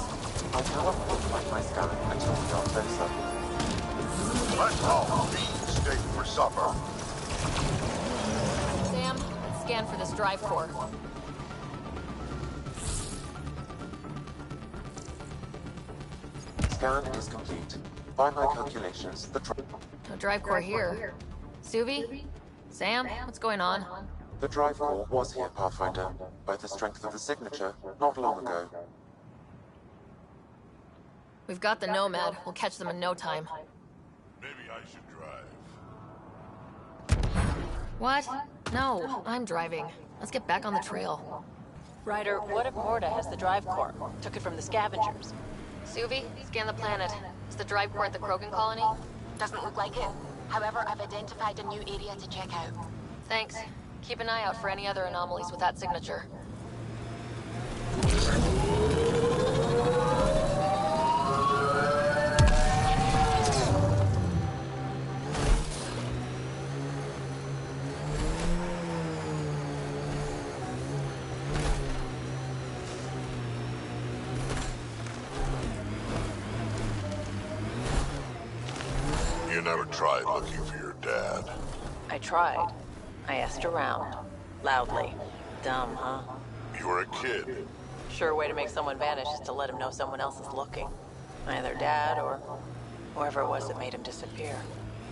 I cannot quantify my scanning until we are closer. Let's all fiends stay for supper. Sam, scan for this drive core. Scan is complete. By my calculations, No drive core here. Suvi? Sam? What's going on? the drive core was here, Pathfinder, by the strength of the signature not long ago. We've got the Nomad. We'll catch them in no time. Maybe I should drive. What? No, I'm driving. Let's get back on the trail. Ryder, what if Morta has the drive core? Took it from the scavengers. Suvi, scan the planet. Is the drive core at the Krogan colony? Doesn't look like it. However, I've identified a new area to check out. Thanks. Keep an eye out for any other anomalies with that signature. You never tried looking for your dad. I tried. I asked around. Loudly. Dumb, huh? You were a kid. Sure way to make someone vanish is to let him know someone else is looking. Either Dad or whoever it was that made him disappear.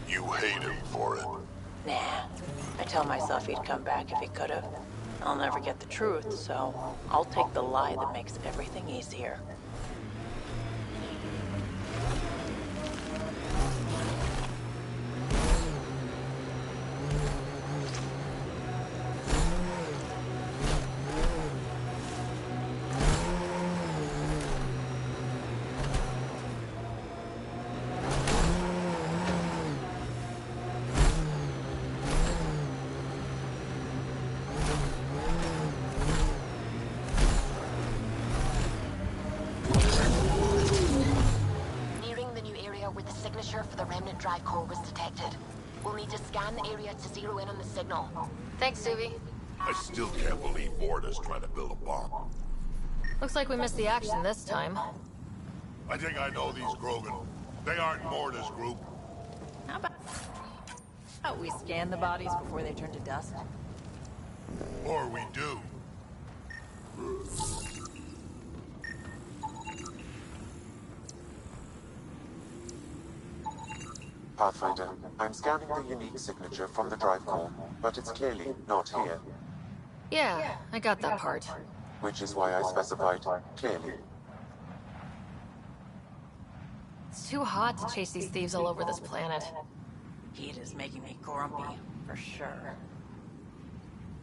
You hate him for it. Nah. I tell myself he'd come back if he could've. I'll never get the truth, so I'll take the lie that makes everything easier. where the signature for the remnant drive core was detected. We'll need to scan the area to zero in on the signal. Thanks, Suvi. I still can't believe Morta's trying to build a bomb. Looks like we missed the action this time. I think I know these Grogan. They aren't Morta's group. How about we scan the bodies before they turn to dust? Or we do. Pathfinder, I'm scanning the unique signature from the drive core, but it's clearly not here. Yeah, I got that part. Which is why I specified clearly. It's too hot to chase these thieves all over this planet. Heat is making me grumpy, for sure.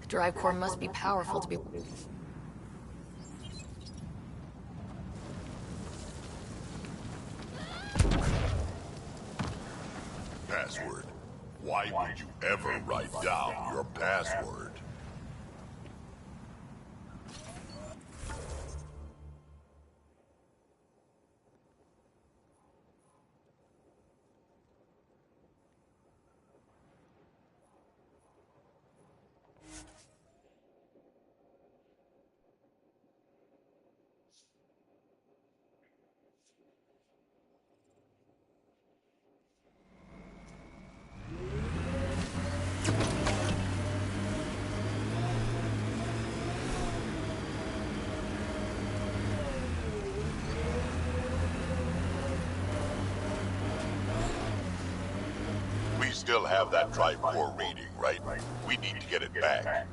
The drive core must be powerful to be... Password. Why would you ever write down your password? We still have that drive core reading, right? We need to get it back.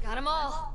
Got 'em all.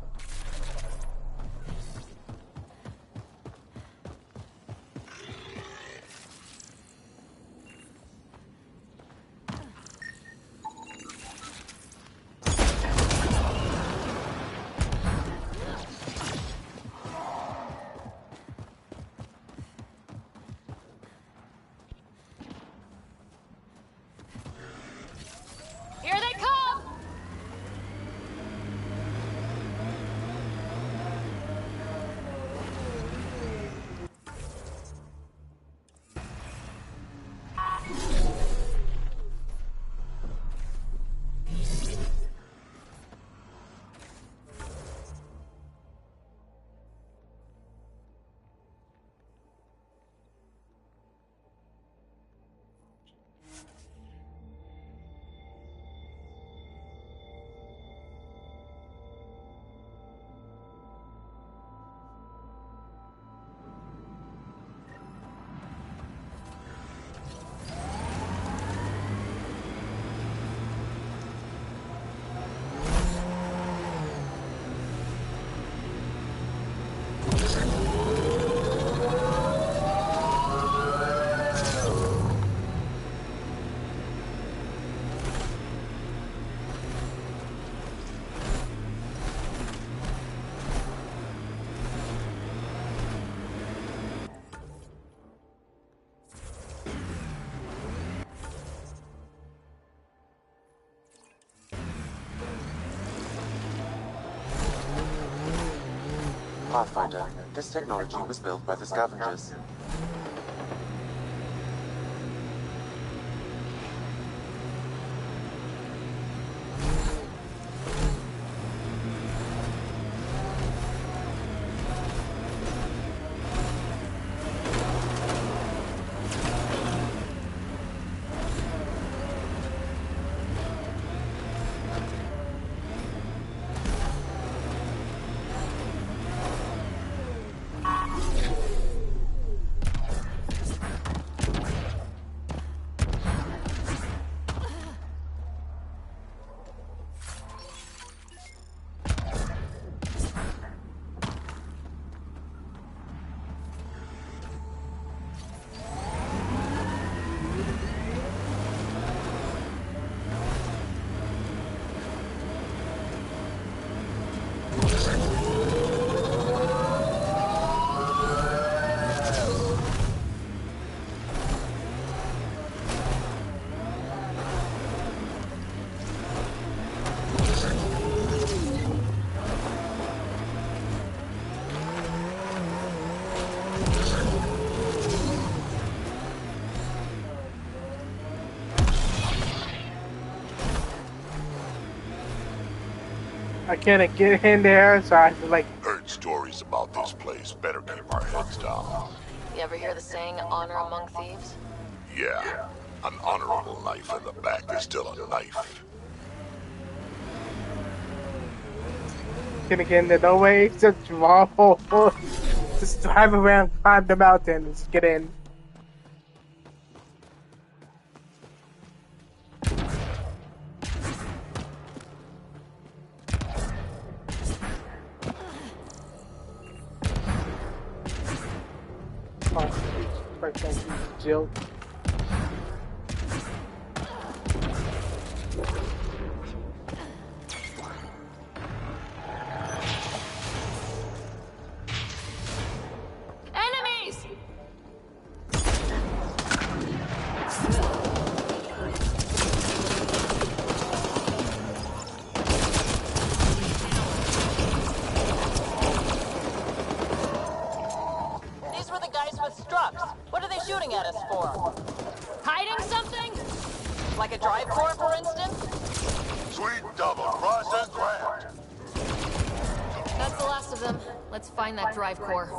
Pathfinder, this technology was built by the scavengers. I can't get in there, so I have to like. Heard stories about this place. Better keep our heads down. You ever hear the saying, honor among thieves? Yeah, an honorable knife in the back is still a knife. Gonna get in there, no way. Just draw. Just drive around, climb the mountain, and just get in. Jill. Enemies! These were the guys with structs. What are they shooting at us for? Hiding something? Like a drive core, for instance? Sweet double cross and grab. That's the last of them. Let's find that drive core.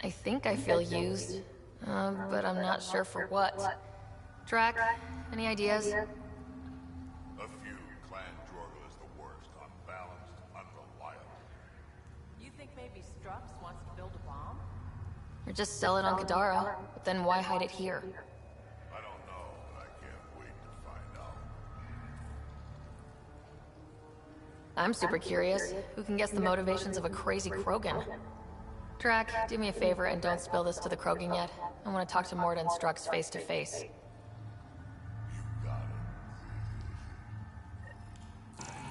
I think I feel used, but I'm not sure for what. Drac, any ideas? A few. Clan Jorgel is the worst. Unbalanced, unreliable. You think maybe Strux wants to build a bomb? Or just sell it on Kadara, but then why hide it here? I don't know, but I can't wait to find out. I'm super curious. Who can guess the motivations of a crazy Krogan? Drac, do me a favor and don't spill this to the Krogan yet. I want to talk to Morda and Strux face to face.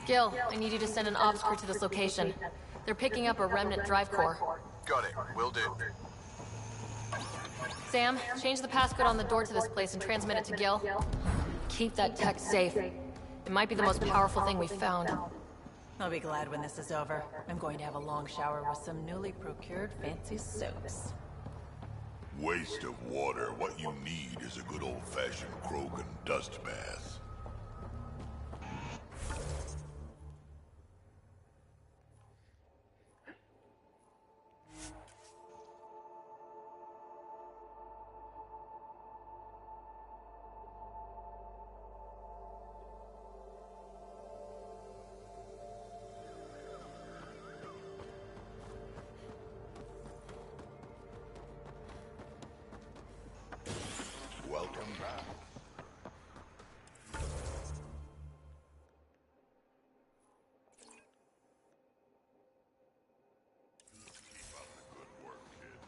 Gil, I need you to send an ops crew to this location. They're picking up a remnant drive core. Got it. Will do. Sam, change the passcode on the door to this place and transmit it to Gil. Keep that tech safe. It might be the most powerful thing we've found. I'll be glad when this is over. I'm going to have a long shower with some newly procured fancy soaps. Waste of water. What you need is a good old-fashioned Krogan dust bath. Welcome back. Keep up the good work, kid.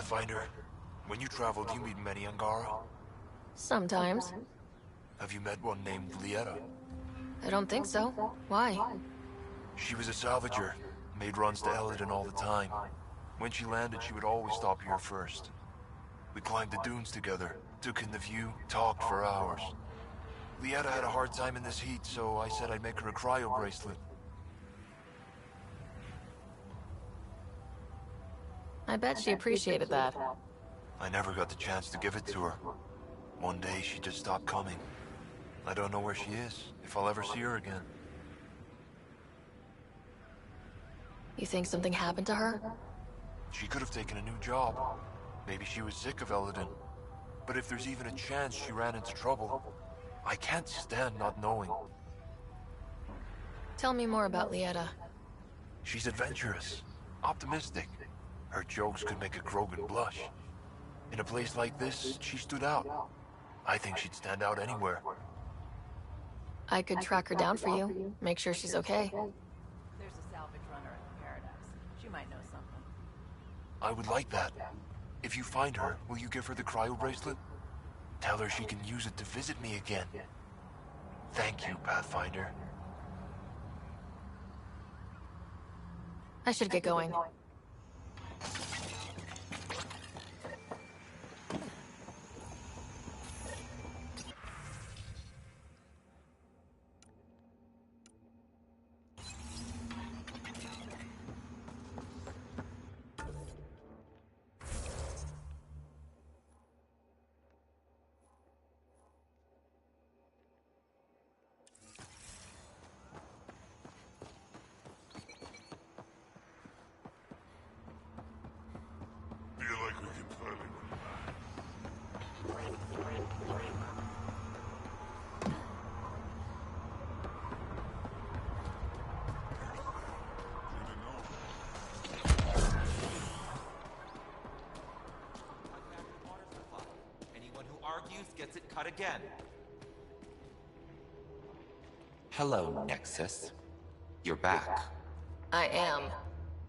Pathfinder, when you travel, do you meet many Angara? Sometimes. Have you met one named Lieta? I don't think so. Why? She was a salvager, made runs to Eldon all the time. When she landed, she would always stop here first. We climbed the dunes together, took in the view, talked for hours. Lieta had a hard time in this heat, so I said I'd make her a cryo bracelet. I bet she appreciated that. I never got the chance to give it to her. One day she just stopped coming. I don't know where she is, if I'll ever see her again. You think something happened to her? She could have taken a new job. Maybe she was sick of Eldon. But if there's even a chance she ran into trouble, I can't stand not knowing. Tell me more about Lieta. She's adventurous, optimistic. Her jokes could make a Krogan blush. In a place like this, she stood out. I think she'd stand out anywhere. I could track her down for you, make sure she's okay. There's a salvage runner in Paradise. She might know something. I would like that. If you find her, will you give her the cryo bracelet? Tell her she can use it to visit me again. Thank you, Pathfinder. I should get going. Feel like we can finally Anyone who argues gets it cut again. Hello, Nexus. You're back. I am.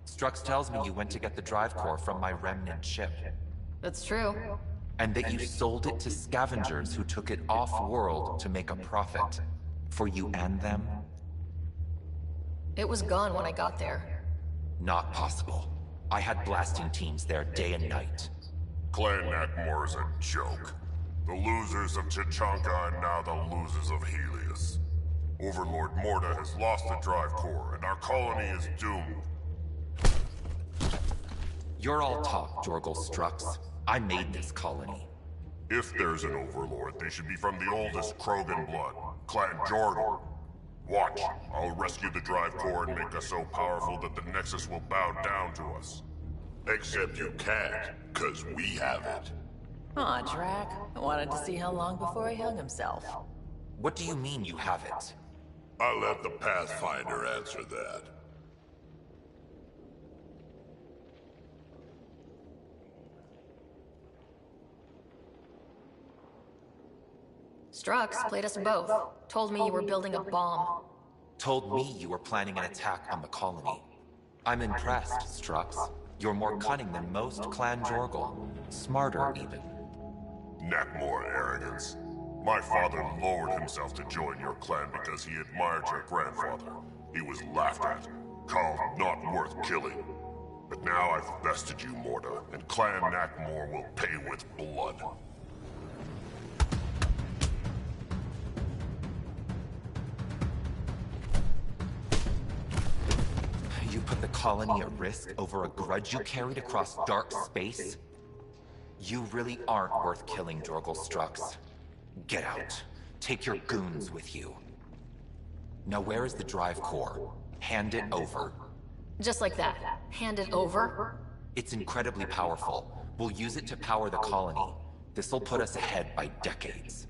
Strux tells me you went to get the drive core from my remnant ship. That's true. And that you sold it to scavengers who took it off-world to make a profit. For you and them? It was gone when I got there. Not possible. I had blasting teams there day and night. Clan Nakmor is a joke. The losers of Chichanka and now the losers of Helios. Overlord Morda has lost the drive core, and our colony is doomed. You're all talk, Jorgal Strux. I made this colony. If there's an overlord, they should be from the oldest Krogan blood, Clan Jorgal. Watch, I'll rescue the drive core and make us so powerful that the Nexus will bow down to us. Except you can't, 'cause we have it. Aw, Drac. I wanted to see how long before he hung himself. What do you mean you have it? I'll let the Pathfinder answer that. Strux played us both. Told me you were building a bomb. Told me you were planning an attack on the colony. I'm impressed, Strux. You're more cunning than most Clan Jorgal. Smarter, even. Nakmor arrogance. My father lowered himself to join your clan because he admired your grandfather. He was laughed at, called not worth killing. But now I've bested you, Morda, and Clan Nakmor will pay with blood. You put the colony at risk over a grudge you carried across dark space? You really aren't worth killing, Jorgal Strux. Get out. Take your goons with you. Now where is the drive core? Hand it over. Just like that. Hand it over? It's incredibly powerful. We'll use it to power the colony. This'll put us ahead by decades.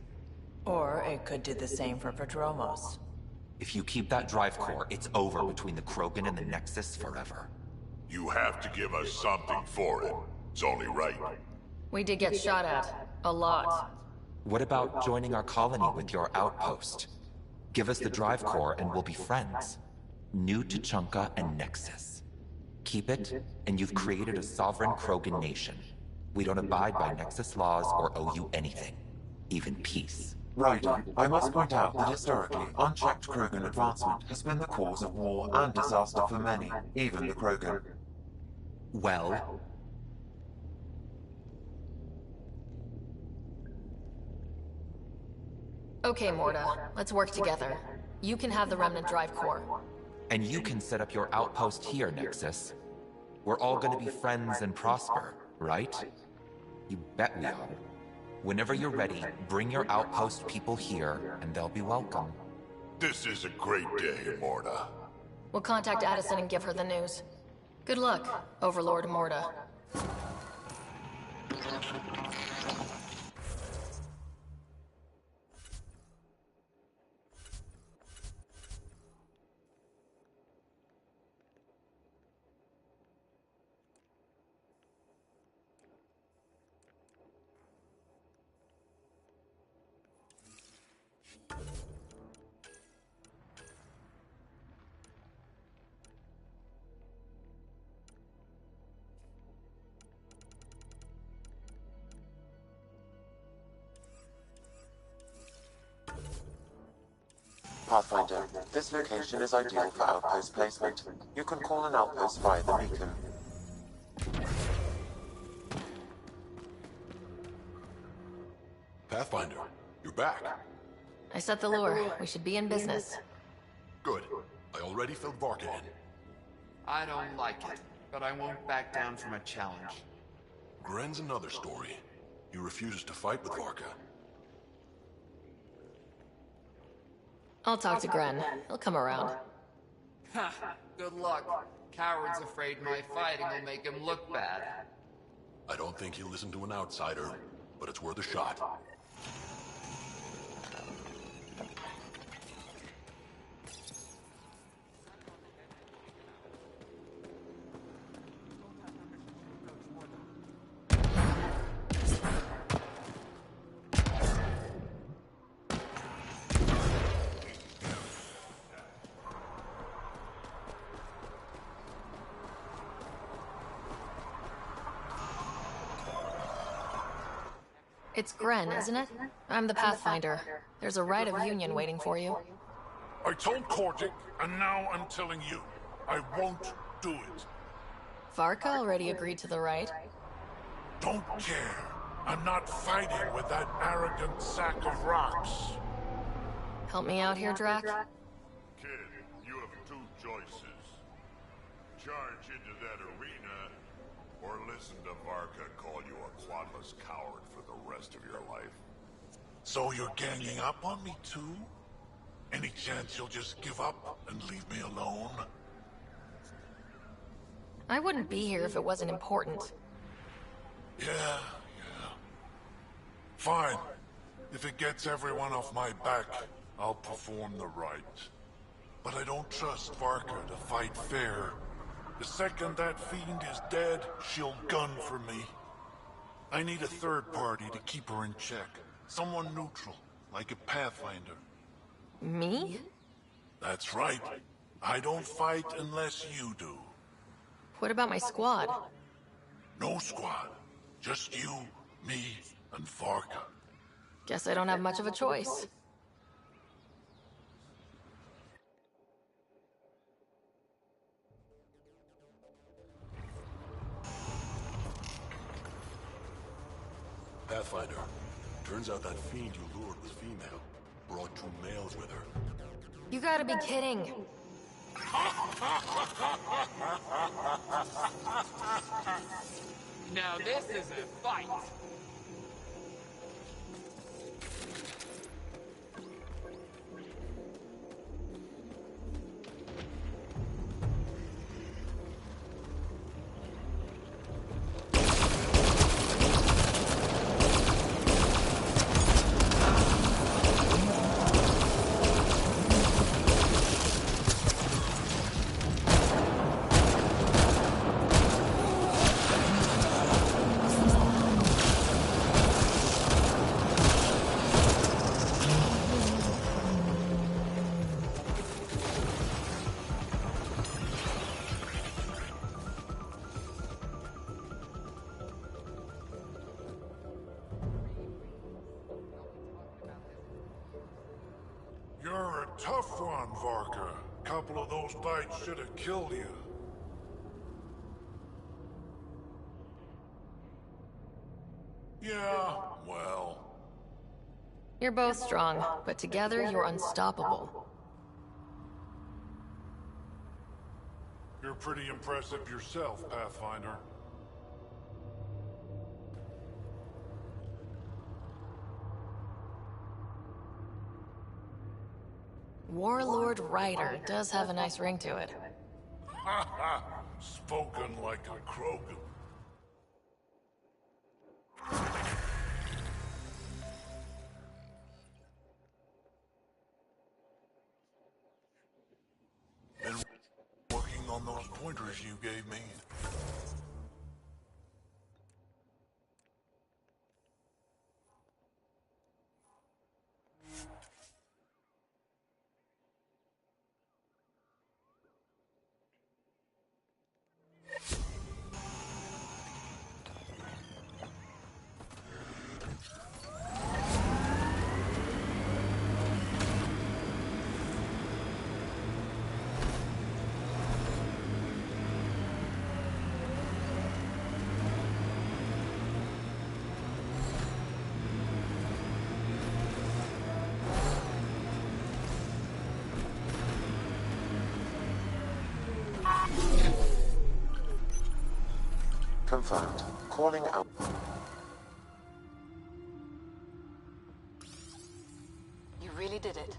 Or it could do the same for Prodromos. If you keep that drive core, it's over between the Krogan and the Nexus forever. You have to give us something for it. It's only right. We did get shot at. A lot. What about joining our colony with your outpost? Give us the drive core and we'll be friends. New Tuchanka and Nexus. Keep it, and you've created a sovereign Krogan nation. We don't abide by Nexus laws or owe you anything. Even peace. Ryder, I must point out that historically, unchecked Krogan advancement has been the cause of war and disaster for many, even the Krogan. Well? Okay, Morta. Let's work together. You can have the Remnant Drive Core. And you can set up your outpost here, Nexus. We're all gonna be friends and prosper, right? You bet we are. Whenever you're ready, bring your outpost people here, and they'll be welcome. This is a great day, Morta. We'll contact Addison and give her the news. Good luck, Overlord Morta. Pathfinder, this location is ideal for outpost placement. You can call an outpost via the beacon. Pathfinder, you're back. I set the lure. We should be in business. Good. I already filled Varka in. I don't like it, but I won't back down from a challenge. Gren's another story. He refuses to fight with Varka. I'll talk to Gren. He'll come around. Ha! Good luck. Coward's afraid my fighting will make him look bad. I don't think he'll listen to an outsider, but it's worth a shot. It's Gren, isn't it? I'm the Pathfinder. There's a rite of union waiting for you. I told Cortic, and now I'm telling you. I won't do it. Varka already agreed to the rite. Don't care. I'm not fighting with that arrogant sack of rocks. Help me out here, Drac? Kid, you have two choices. Charge into that arena, or listen to Varka call you a quadless coward for the rest of your life. So you're ganging up on me too? Any chance you'll just give up and leave me alone? I wouldn't be here if it wasn't important. Yeah. Fine. If it gets everyone off my back, I'll perform the rite. But I don't trust Varka to fight fair. The second that fiend is dead, she'll gun for me. I need a third party to keep her in check. Someone neutral, like a Pathfinder. Me? That's right. I don't fight unless you do. What about my squad? No squad. Just you, me, and Varka. Guess I don't have much of a choice. Pathfinder, turns out that fiend you lured was female. Brought 2 males with her. You gotta be kidding. Now this is a fight. You're a tough one, Varka. Couple of those bites should have killed you. Yeah, well... You're both strong, but together you're unstoppable. You're pretty impressive yourself, Pathfinder. Warlord Ryder does have a nice ring to it. Ha ha! Spoken like a Krogan. Been working on those pointers you gave me. Confirmed. Calling out. You really did it.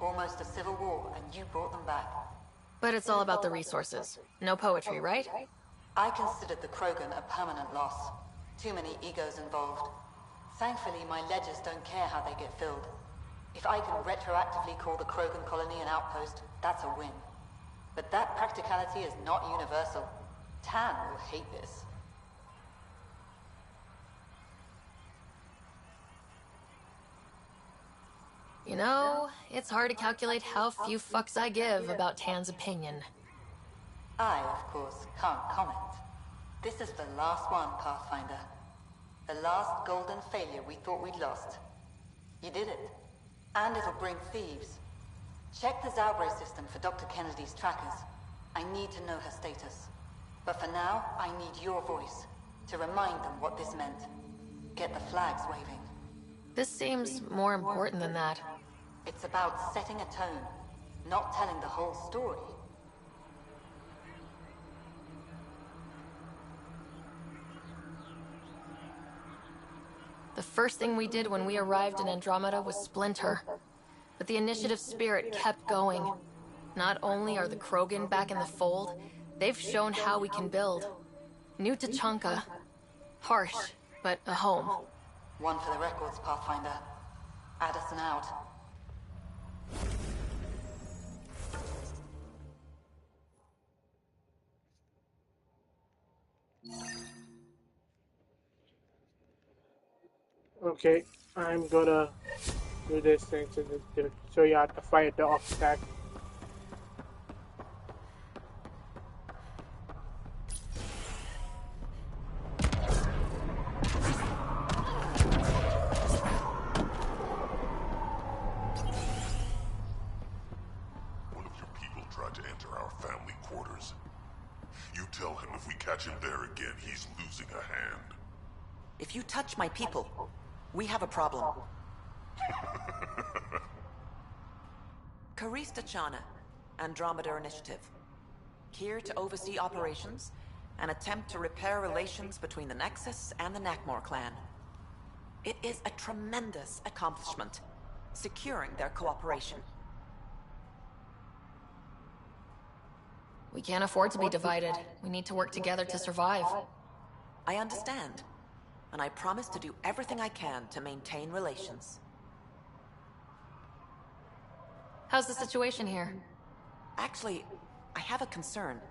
Almost a civil war, and you brought them back. But it's all about the resources. No poetry, right? I considered the Krogan a permanent loss. Too many egos involved. Thankfully, my ledgers don't care how they get filled. If I can retroactively call the Krogan colony an outpost, that's a win. But that practicality is not universal. Tan will hate this. You know, it's hard to calculate how few fucks I give about Tan's opinion. I, of course, can't comment. This is the last one, Pathfinder. The last golden failure we thought we'd lost. You did it. And it'll bring thieves. Check the Zaubre system for Dr. Kennedy's trackers. I need to know her status. But for now, I need your voice to remind them what this meant. Get the flags waving. This seems more important than that. It's about setting a tone, not telling the whole story. The first thing we did when we arrived in Andromeda was splinter. But the initiative spirit kept going. Not only are the Krogan back in the fold, they've shown how we can build. New Tachanka. Harsh, but a home. One for the records, Pathfinder. Addison out. Okay, I'm gonna do this thing to show you how to fire the off attack. One of your people tried to enter our family quarters. You tell him if we catch him there again, he's losing a hand. If you touch my people, we have a problem. Karista Chana, Andromeda Initiative. Here to oversee operations and attempt to repair relations between the Nexus and the Nakmor clan. It is a tremendous accomplishment, securing their cooperation. We can't afford to be divided. We need to work together to survive. I understand, and I promise to do everything I can to maintain relations. How's the situation here? Actually, I have a concern.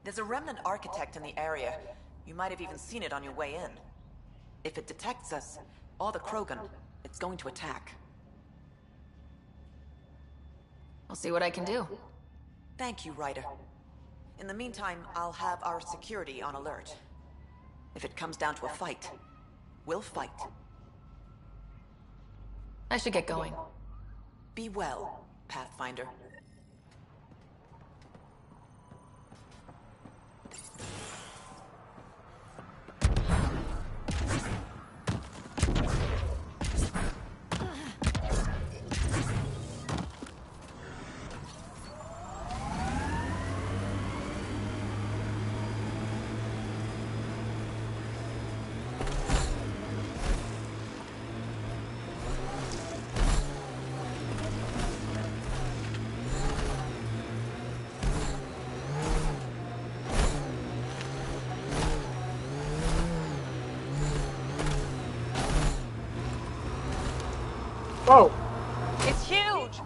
There's a remnant architect in the area. You might have even seen it on your way in. If it detects us, or the Krogan, it's going to attack. I'll see what I can do. Thank you, Ryder. In the meantime, I'll have our security on alert. If it comes down to a fight, we'll fight. I should get going. Be well, Pathfinder. Oh! It's huge!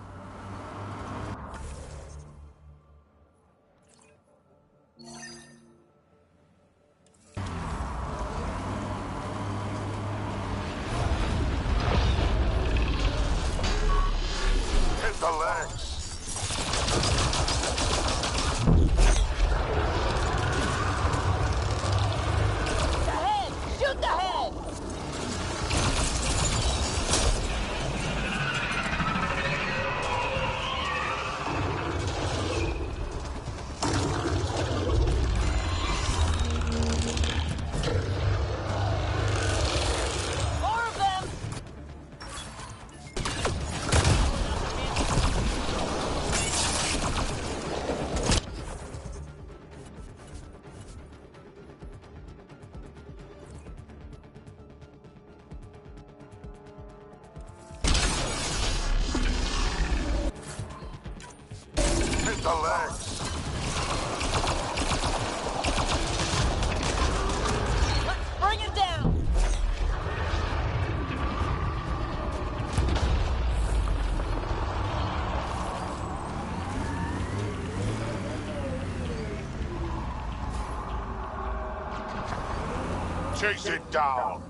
Hit the legs. The head! Shoot the head! More of them! Hit the legs. Let's bring it down! Chase it down.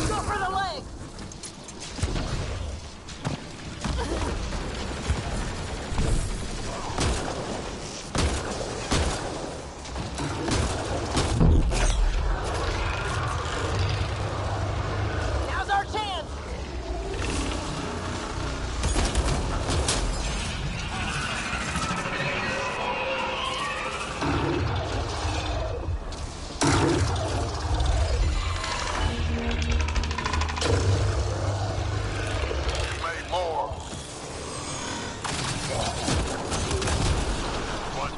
Go for the leg! Now's our chance! Made more. One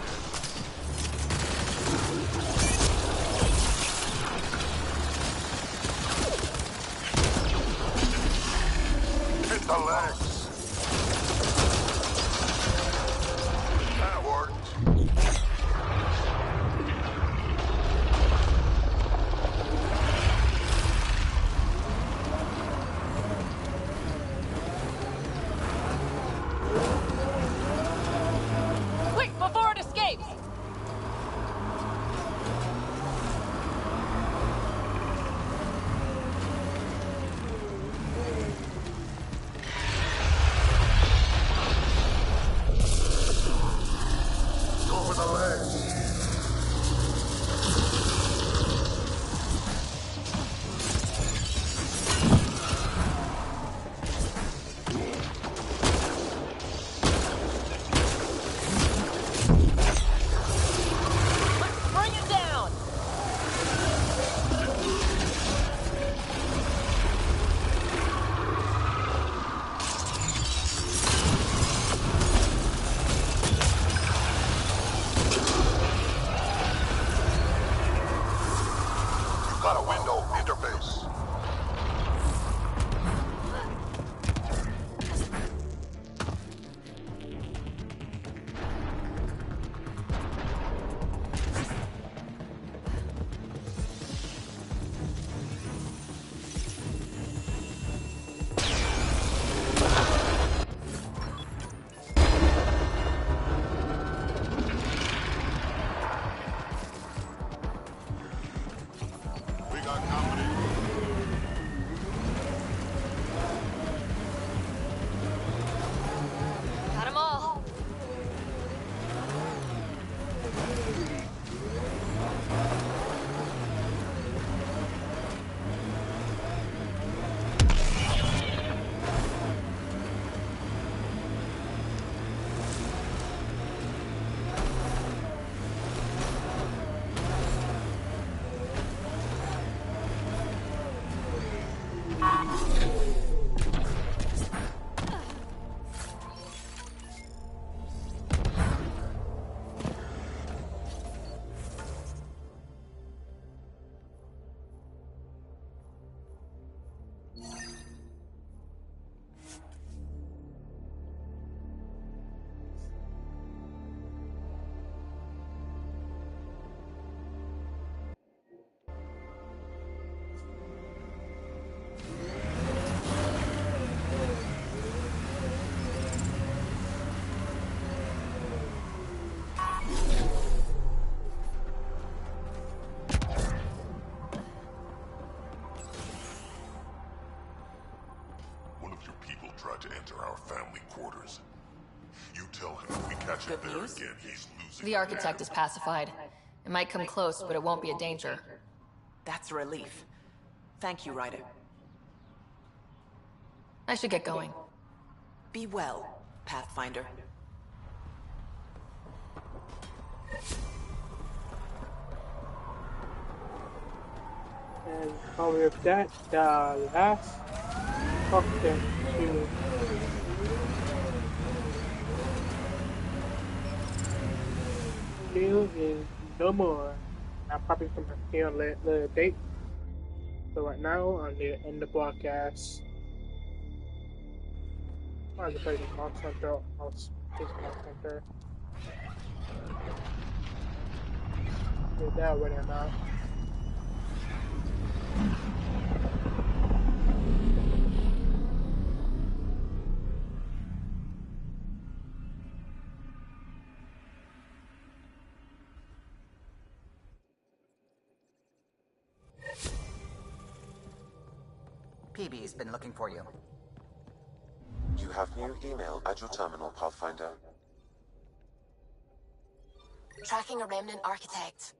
hit the legs. That worked. Quick, before it escapes! tried to enter our family quarters. You tell him if we catch him there again, he's losing. The architect is pacified. It might come close, but it won't be a danger. That's a relief. Thank you, Ryder. I should get going. Be well, Pathfinder. And with that, the last object to kill is no more. I'll probably come back here on the date. So right now, on the end of the broadcast, I'm the President Mark Center. I'll speak Mark Center. Is that already or not? PB's been looking for you. You have new email at your terminal, Pathfinder. Tracking a remnant architect.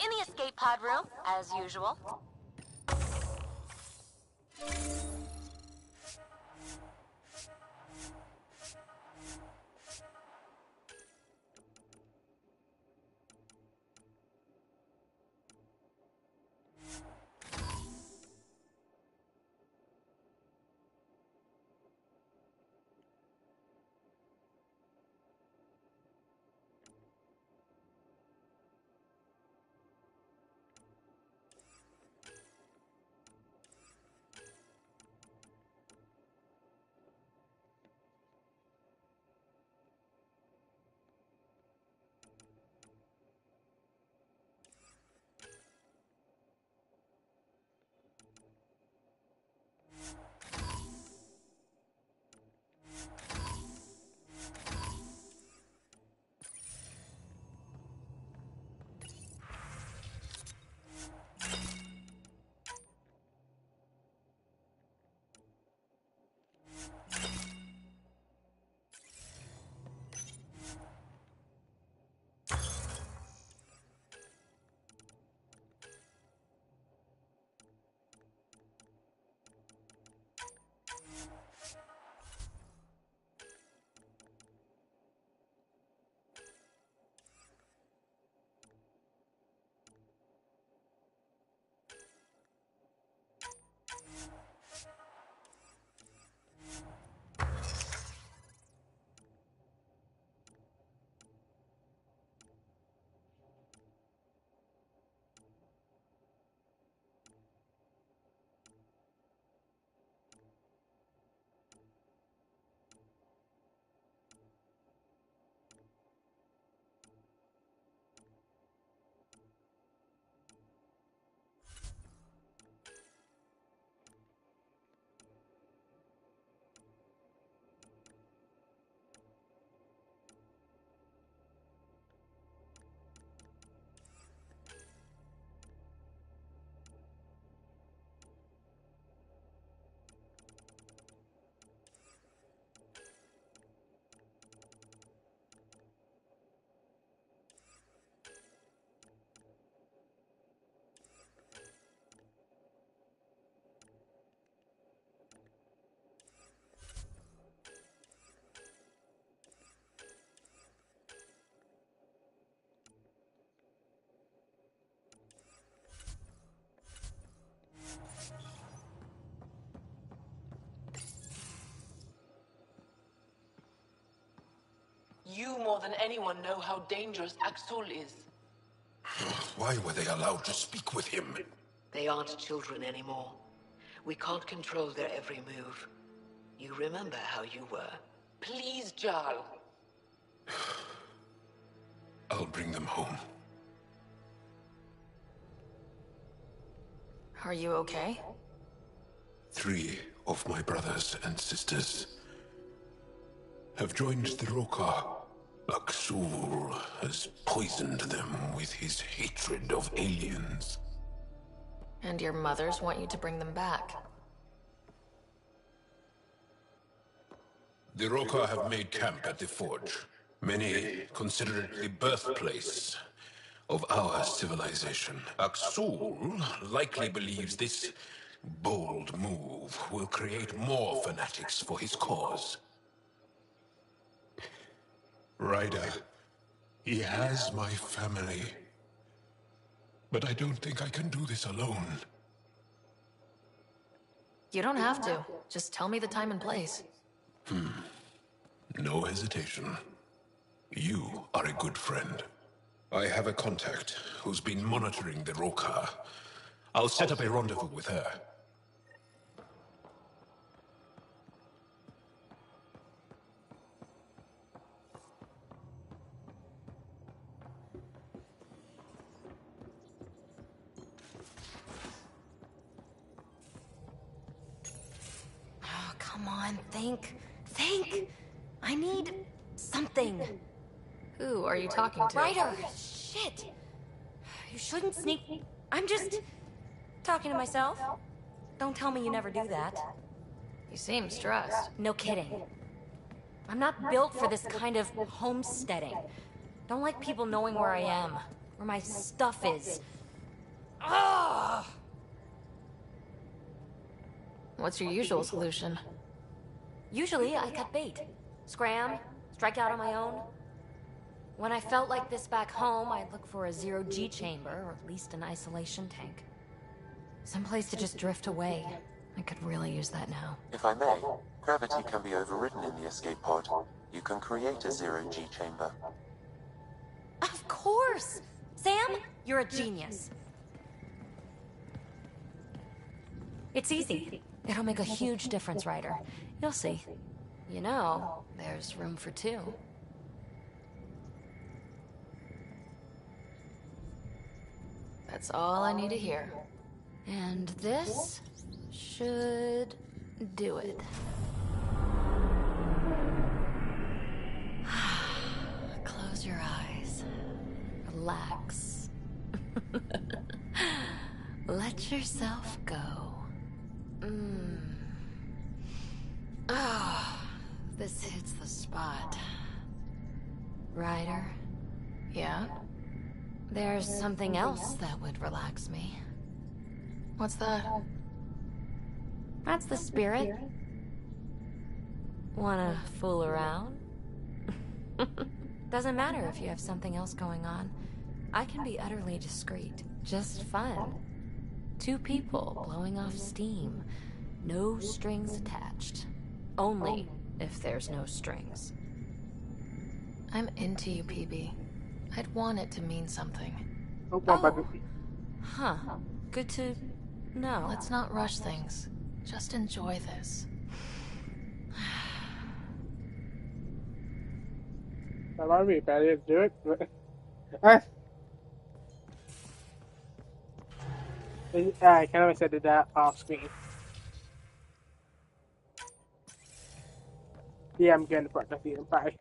In the escape pod room, as usual. more than anyone know how dangerous Axul is. Why were they allowed to speak with him? They aren't children anymore. We can't control their every move. You remember how you were. Please, Jarl. I'll bring them home. Are you okay? 3 of my brothers and sisters have joined the Roka. Axul has poisoned them with his hatred of aliens. And your mothers want you to bring them back. The Roka have made camp at the forge. Many consider it the birthplace of our civilization. Axul likely believes this bold move will create more fanatics for his cause. Ryder, he has my family. But I don't think I can do this alone. You don't have to. Just tell me the time and place. No hesitation. You are a good friend. I have a contact who's been monitoring the Roka. I'll set up a rendezvous with her. Oh, come on, think. Think! I need something. Who are you talking to? Ryder! Shit! You shouldn't sneak... I'm just... talking to myself. Don't tell me you never do that. You seem stressed. No kidding. I'm not built for this kind of homesteading. Don't like people knowing where I am, where my stuff is. Ugh! What's your usual solution? Usually, I cut bait. Scram, strike out on my own. When I felt like this back home, I'd look for a zero-G chamber, or at least an isolation tank. Someplace to just drift away. I could really use that now. If I may, gravity can be overridden in the escape pod. You can create a zero-G chamber. Of course! Sam, you're a genius. It's easy. It'll make a huge difference, Ryder. You'll see. You know, there's room for 2. That's all I need to hear. And this should do it. Close your eyes. Relax. Let yourself go. This hits the spot. Ryder? Yeah? There's something else that would relax me. What's that? That's the spirit. Wanna fool around? Doesn't matter if you have something else going on. I can be utterly discreet. Just fun. 2 people blowing off steam. No strings attached. Only if there's no strings. I'm into you, PB. I'd want it to mean something. Oh. Huh. Good to know. Let's not rush things. Just enjoy this. That might be better to do it, but... I kind of said that off screen. Yeah, I'm going to put nothing in. Bye.